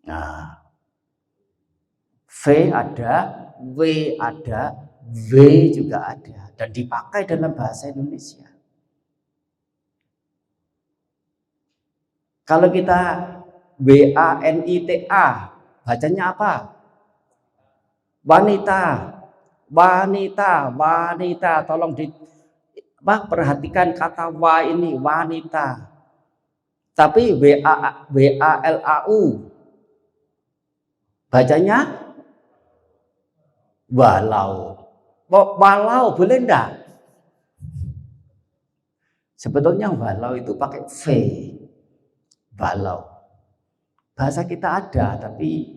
Nah, V ada, W ada, V juga ada, dan dipakai dalam bahasa Indonesia. Kalau kita WANITA, bacanya apa? Wanita, wanita, wanita. Tolong perhatikan kata wa ini, wanita. Tapi WALAU, bacanya walau. Walau boleh enggak? Sebetulnya walau itu pakai V. Walau. Bahasa kita ada, tapi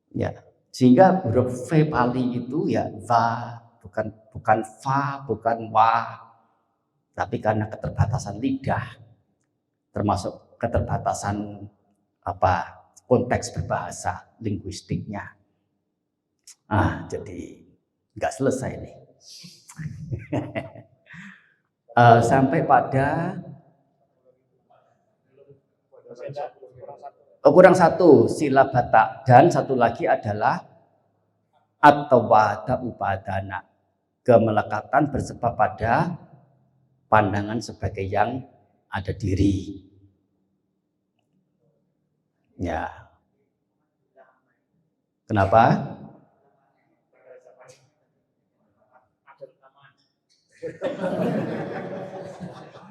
ya sehingga huruf V Pali itu ya va, bukan fa, bukan wa. Tapi karena keterbatasan lidah, termasuk keterbatasan konteks berbahasa linguistiknya. Jadi nggak selesai nih. Sampai pada kurang satu, sila batak, dan satu lagi adalah at-tawada upadana, kemelekatan bersebab pada pandangan sebagai yang ada diri. Ya. Kenapa?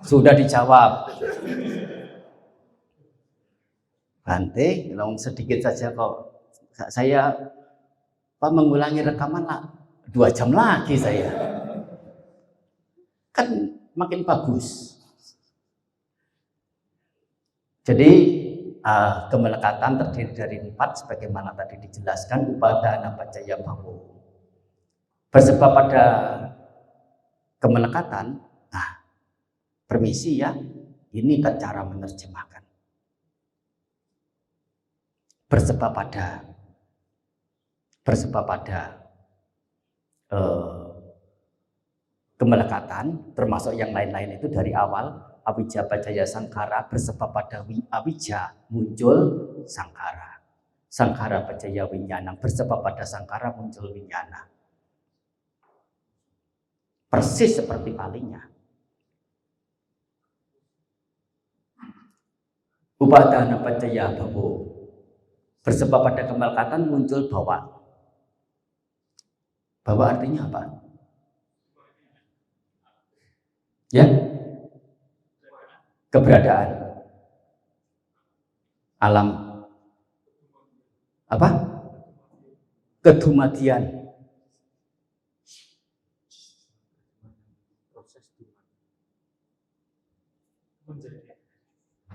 Sudah dijawab. Bante, sedikit saja kok. Saya mengulangi rekaman 2 jam lagi saya. Kan makin bagus. Jadi kemelekatan terdiri dari 4 sebagaimana tadi dijelaskan, upadana pacaya bhawo. Bersebab pada kemelekatan, permisi ya, ini kan cara menerjemahkan. Bersebab pada kemelekatan, termasuk yang lain-lain itu dari awal, awija pacaya sangkara, bersebab pada awija muncul sangkara. Sangkara pacaya winyana, bersebab pada sangkara muncul winyana. Persis seperti palinya. Upadana pacaya bhawo, bersebab pada kemelekatan muncul bawa. Bawa artinya apa? Ya, keberadaan, alam, apa? Kedumadian.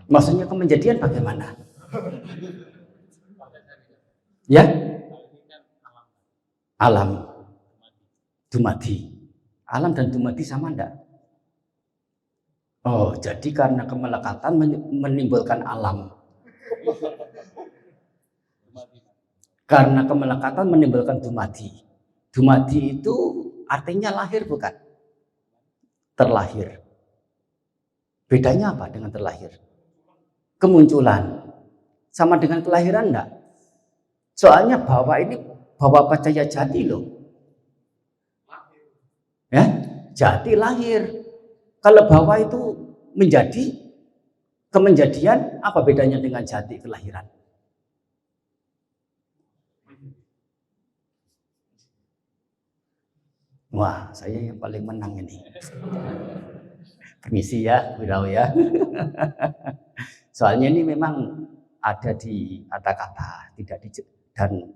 Maksudnya kemenjadian bagaimana? Ya, alam, dumadi. Alam dan dumadi sama enggak? Oh, jadi karena kemelekatan menimbulkan alam. Karena kemelekatan menimbulkan dumadi. Dumadi itu artinya lahir bukan? Terlahir. Bedanya apa dengan terlahir? Kemunculan. Sama dengan kelahiran enggak? Soalnya bahwa ini bahwa pacaya jati loh. Ya, jati lahir. Kalau bahwa itu menjadi, kemenjadian, apa bedanya dengan jati kelahiran? Wah, saya yang paling menang ini. Permisi ya, Bu Rawi ya. Soalnya ini memang ada di kata-kata, tidak di, dan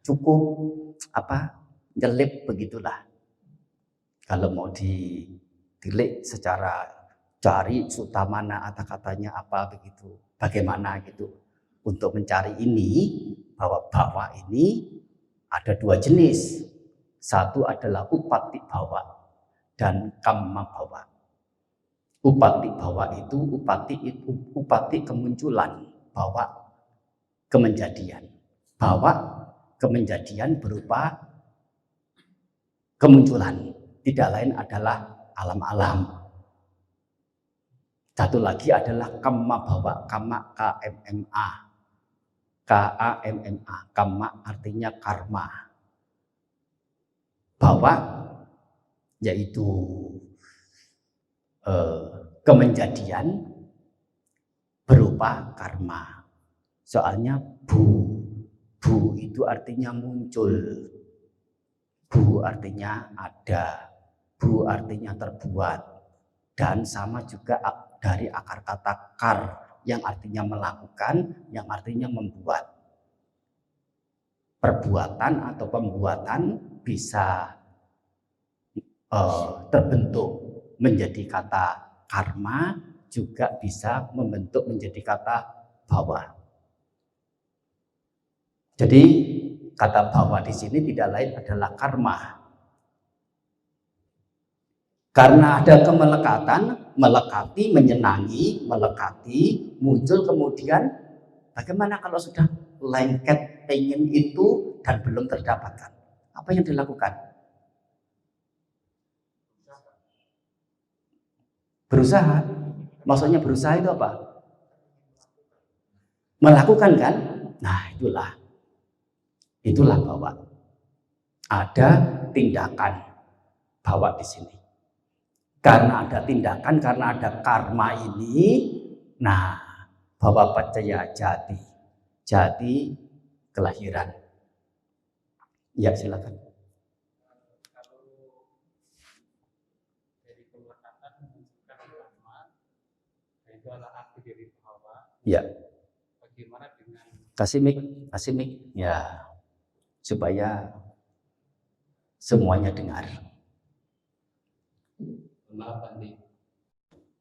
cukup nyelip begitulah. Kalau mau ditilik secara cari suta mana kata-katanya apa begitu, bagaimana gitu. Untuk mencari ini, bahwa ini ada dua jenis. Satu adalah upati bawa dan kamma bawa. Upati bawa itu upati kemunculan, bawa kemenjadian. Bawa kemenjadian berupa kemunculan, tidak lain adalah alam-alam. Satu lagi adalah kamma bawa, kamma KMMA. KAMMA, kamma artinya karma. Bawa yaitu kemenjadian berupa karma. Soalnya bu itu artinya muncul, bu artinya ada, bu artinya terbuat, dan sama juga dari akar kata kar yang artinya melakukan, yang artinya membuat. Perbuatan atau pembuatan bisa terbentuk menjadi kata karma, juga bisa membentuk menjadi kata bawa. Jadi kata bawa di sini tidak lain adalah karma. Karena ada kemelekatan, melekati, menyenangi, melekati, muncul kemudian bagaimana kalau sudah lengket pengen itu dan belum terdapatkan? Apa yang dilakukan? Berusaha. Maksudnya berusaha itu apa? Melakukan kan? Nah, itulah bawa. Ada tindakan bawa di sini. Karena ada tindakan, karena ada karma ini, nah, bawa pacaya jati. Jati kelahiran. Ya, silakan. Itu adalah arti dari bahwa. Ya. Bagaimana dengan kasih mic ya, supaya semuanya dengar. Maaf Andi.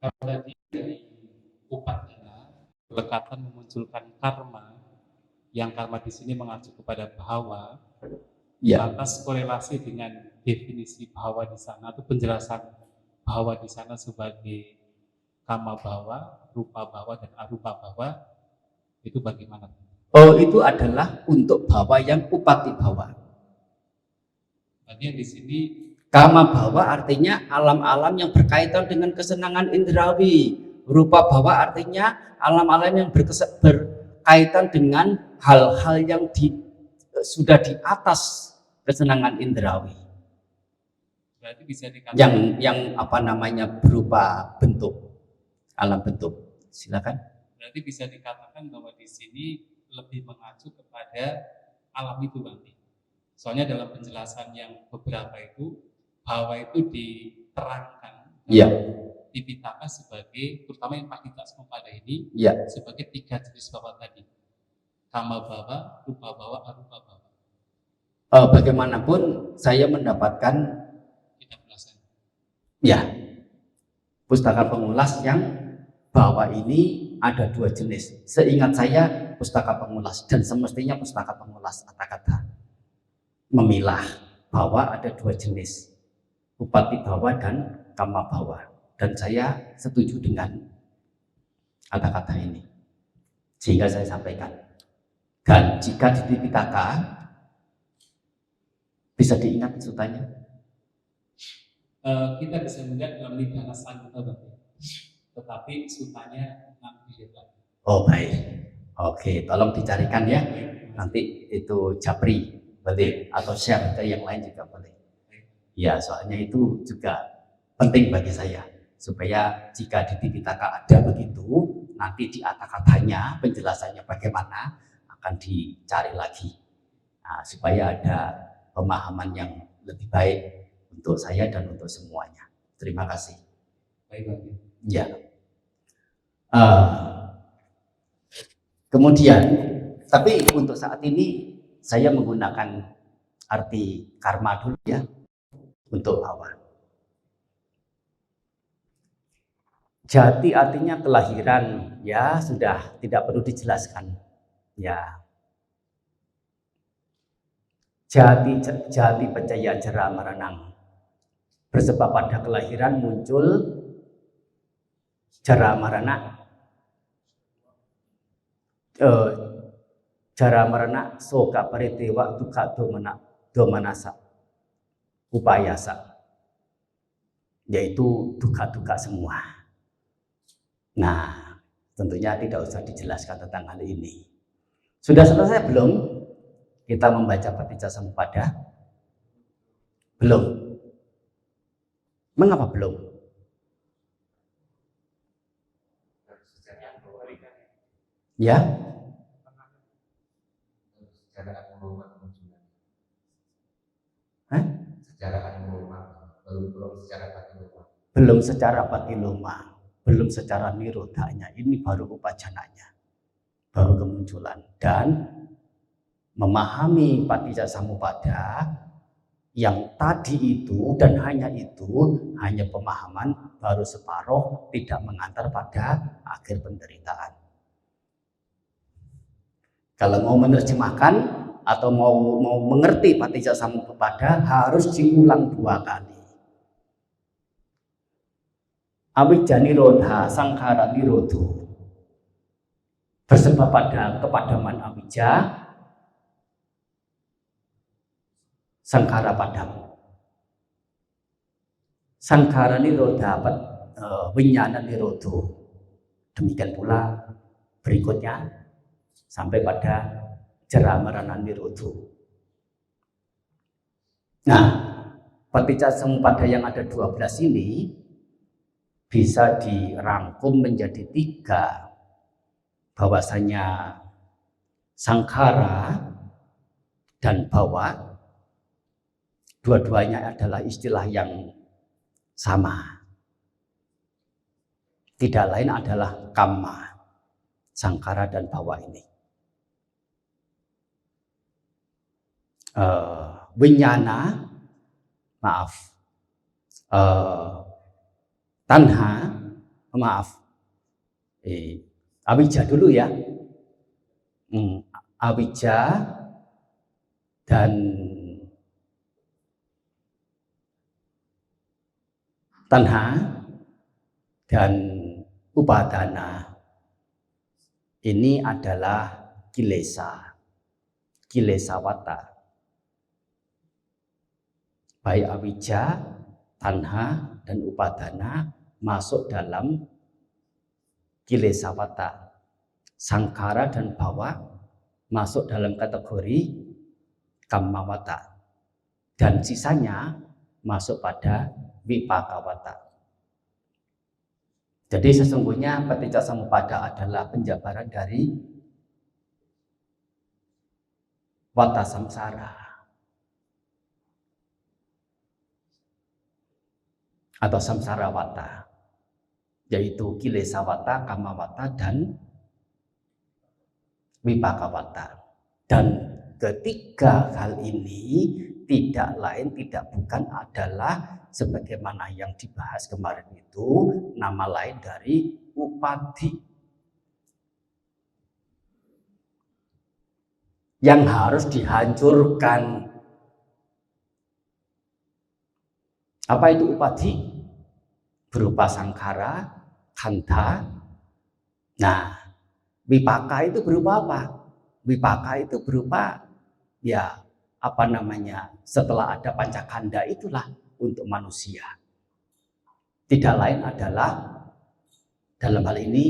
Kalau tadi dari upatnya lekatan memunculkan karma, yang karma di sini mengacu kepada bahwa. Ya. Lantas korelasi dengan definisi bahwa di sana atau penjelasan bahwa di sana sebagai kama bawa, rupa bawa, dan arupa bawa, itu bagaimana? Oh, itu adalah untuk bawa yang upati bawa. Tadi yang di sini kama bawa artinya alam-alam yang berkaitan dengan kesenangan indrawi. Rupa bawa artinya alam-alam yang berkaitan dengan hal-hal yang sudah di atas kesenangan indrawi. Berarti bisa dikatakan yang berupa bentuk, alam bentuk. Silakan. Berarti bisa dikatakan bahwa di sini lebih mengacu kepada alam itu, Bang. Soalnya dalam penjelasan yang beberapa itu, bahwa itu diterangkan di Pitaka sebagai, terutama yang Pak pada ini, sebagai 3 jenis bawa tadi. Kama bawa, rupa bawa, arupa bawa. Bagaimanapun saya mendapatkan pustaka pengulas yang bahwa ini ada 2 jenis. Seingat saya pustaka pengulas, dan semestinya pustaka pengulas kata-kata memilah bahwa ada 2 jenis, upati bawa dan kama bawa, dan saya setuju dengan kata-kata ini sehingga saya sampaikan. Dan jika di Pitaka bisa diingat sutanya, kita bisa melihat dalam Nidana Sangita, tetapi sutanya nanti dilihat. Oh baik, oke, tolong dicarikan ya. Nanti itu Japri boleh, atau share ke yang lain juga boleh. Ya, soalnya itu juga penting bagi saya supaya jika di Tipitaka ada begitu, nanti di kata-katanya penjelasannya bagaimana akan dicari lagi. Nah, supaya ada pemahaman yang lebih baik untuk saya dan untuk semuanya. Terima kasih. Baik, Pak. Ya. Kemudian, tapi untuk saat ini saya menggunakan arti karma dulu ya untuk bawah. Jati artinya kelahiran, ya sudah tidak perlu dijelaskan. Ya. Jati percaya jera merenang. Bersebab pada kelahiran muncul jara marana. Jara marana soka paritewa duka domanasa upayasa, yaitu duka-duka semua. Nah, tentunya tidak usah dijelaskan tentang hal ini. Sudah selesai belum kita membaca Paticcasamuppada? Belum. Mengapa belum? Ya. Secara anuloma kemunculan. Hah? Secara anuloma, belum secara patiloma. Belum secara patiloma, belum secara nirodhanya. Ini baru upajananya, baru kemunculan. Dan memahami Paticcasamuppada yang tadi itu dan hanya itu, hanya pemahaman baru separuh, tidak mengantar pada akhir penderitaan. Kalau mau menerjemahkan atau mau mengerti Paticcasamuppada harus diulang 2 kali. Awicca nirodha sangkhara nirodho. Bersebab pada kepadaman awicca, sangkhara padam. Sangkhara nirodha winyana nirodho. Demikian pula berikutnya sampai pada jera marana nirodho. Nah, Paticcasamuppada yang ada 12 ini bisa dirangkum menjadi 3, bahwasanya sangkhara dan bhawa dua-duanya adalah istilah yang sama, tidak lain adalah kamma, sangkhara dan bhawa ini. Winyana, maaf, tanha, maaf, awicca dulu ya. Awicca dan tanha dan upadana ini adalah kilesa, kilesawata. Baik awicca, tanha dan upadana masuk dalam kilesawata. Sangkhara dan bhawa masuk dalam kategori kammawata. Dan sisanya masuk pada vipakawata. Jadi sesungguhnya Paticcasamuppada adalah penjabaran dari wata samsara atau samsarawata, yaitu kilesawata, kamawata, dan vipakawata. Dan ketiga hal ini tidak lain tidak bukan adalah sebagaimana yang dibahas kemarin itu, nama lain dari upadhi yang harus dihancurkan. Apa itu upadhi? Berupa sangkhara, khandha. Nah, vipaka itu berupa apa? Vipaka itu berupa ya apa namanya, setelah ada pancakanda itulah untuk manusia. Tidak lain adalah dalam hal ini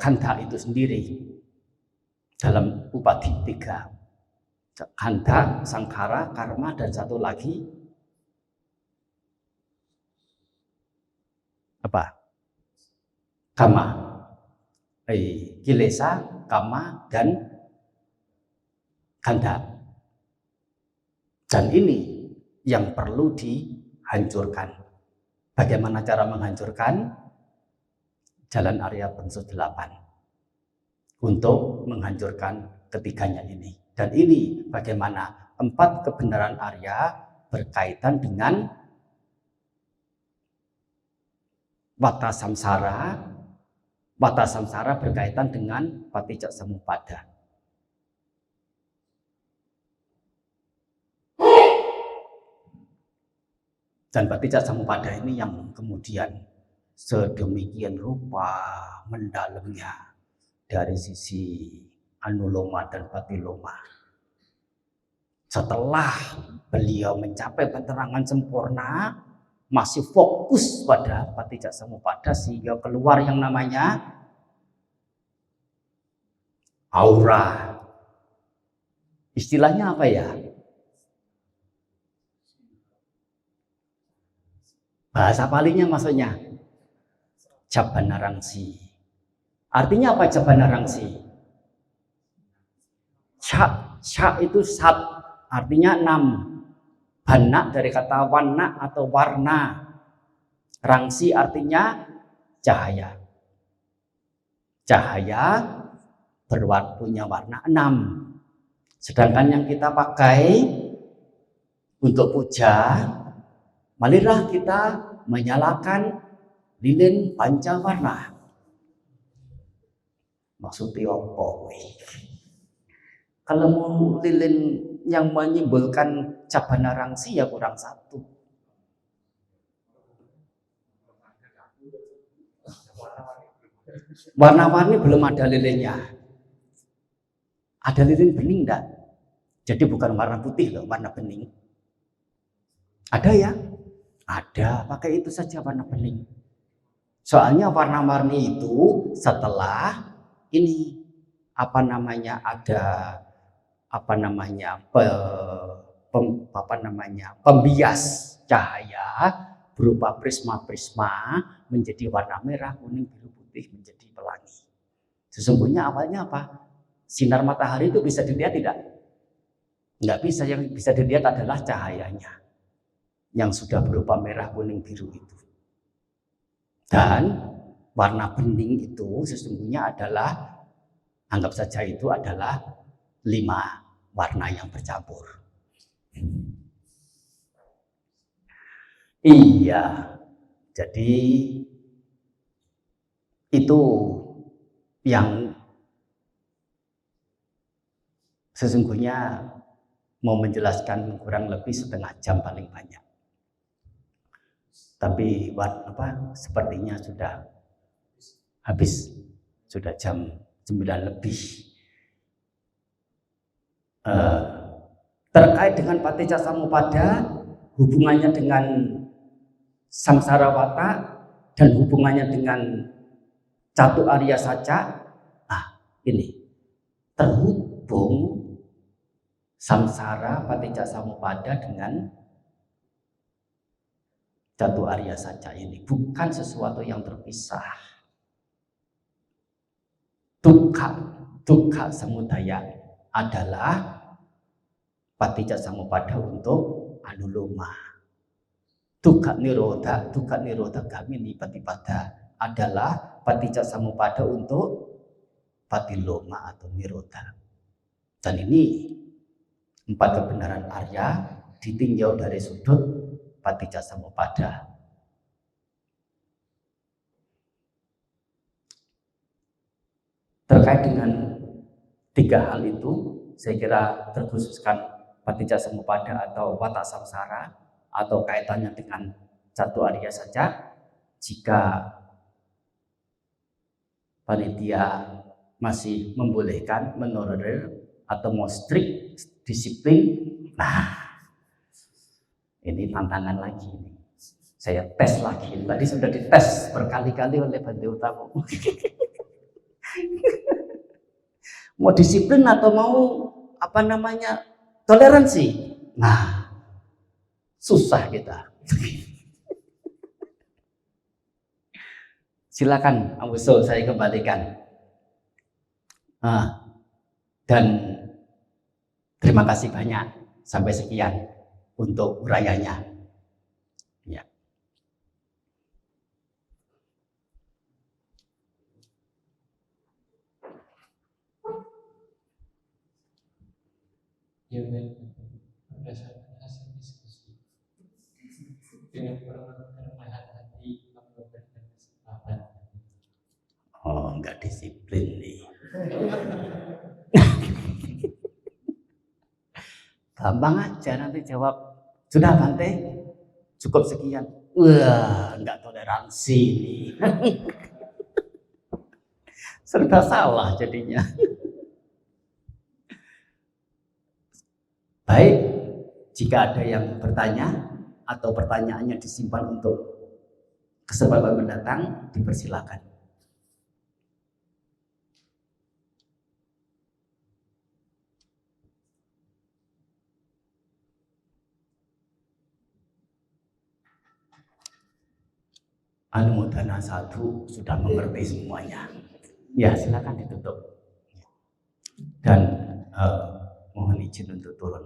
khandha itu sendiri dalam upadhi 3. Khandha, sangkhara, karma, dan satu lagi apa? Kama. Kilesa, kama, dan ganda. Dan ini yang perlu dihancurkan. Bagaimana cara menghancurkan? Jalan Arya Pensus 8 untuk menghancurkan ketiganya ini. Dan ini bagaimana 4 kebenaran Arya berkaitan dengan wata samsara. Wata samsara berkaitan dengan Paticca Samuppada. Dan Paticca Samuppada ini yang kemudian sedemikian rupa mendalamnya dari sisi anuloma dan patiloma. Setelah beliau mencapai penerangan sempurna, masih fokus pada Paticca Samuppada sehingga keluar yang namanya aura. Istilahnya apa ya? Bahasa palingnya maksudnya Jabbanarangsi. Artinya apa Jabbanarangsi? Sya itu sat, artinya 6. Bana dari kata warna atau warna. Rangsi artinya cahaya. Cahaya punya warna 6. Sedangkan yang kita pakai untuk puja, marilah kita menyalakan lilin pancawarna. Maksudnya apa? Kalau mau lilin yang menyimbolkan Jabbanarangsi ya kurang 1. Warna-warni belum ada lilinnya. Ada lilin bening enggak? Jadi bukan warna putih loh, warna bening. Ada ya? Ada, pakai itu saja warna bening. Soalnya warna-warni itu setelah ini pembias cahaya berupa prisma-prisma menjadi warna merah, kuning, biru, putih menjadi pelangi. Sesungguhnya awalnya apa? Sinar matahari itu bisa dilihat tidak? Enggak bisa, yang bisa dilihat adalah cahayanya yang sudah berupa merah, kuning, biru itu. Dan warna bening itu sesungguhnya adalah, anggap saja itu adalah 5 warna yang bercampur. Iya, jadi itu yang sesungguhnya mau menjelaskan kurang lebih setengah jam paling banyak. Tapi sepertinya sudah habis, sudah jam 9 lebih. Terkait dengan Paticca Samuppada, hubungannya dengan Samsarawata dan hubungannya dengan Catu Arya Saca. Ini terhubung samsara Paticca Samuppada dengan Catu Arya Saca ini bukan sesuatu yang terpisah. Dukkha samudaya adalah Paticca Samuppada untuk anuloma. Dukkha nirodha gamini patipada adalah Paticca Samuppada untuk patiloma atau nirodha. Dan ini 4 kebenaran Arya ditinjau dari sudut Paticca Samuppada. Terkait dengan 3 hal itu, saya kira terkhususkan Paticca Samuppada atau watak samsara atau kaitannya dengan Catu Arya saja. Jika panitia masih membolehkan, menolerir atau mau strict disiplin, ini tantangan lagi. Saya tes lagi. Tadi sudah dites berkali-kali oleh Bante Utama. Mau disiplin atau mau toleransi? Susah kita. Silakan, Abu Sul, saya kembalikan. Dan terima kasih banyak. Sampai sekian untuk urayanya. Ya. Ya, berdasarkan hasil diskusi dengan kerendahan hati memberikan kesempatan. Oh, enggak disiplin nih. Gampang aja nanti jawab. Sudah Bante? Cukup sekian. Wah, enggak toleransi nih. Serba salah jadinya. Baik, jika ada yang bertanya atau pertanyaannya disimpan untuk kesempatan mendatang, dipersilakan. Anumodana satu sudah mengerti semuanya. Ya, silakan ditutup. Dan mohon izin untuk turun.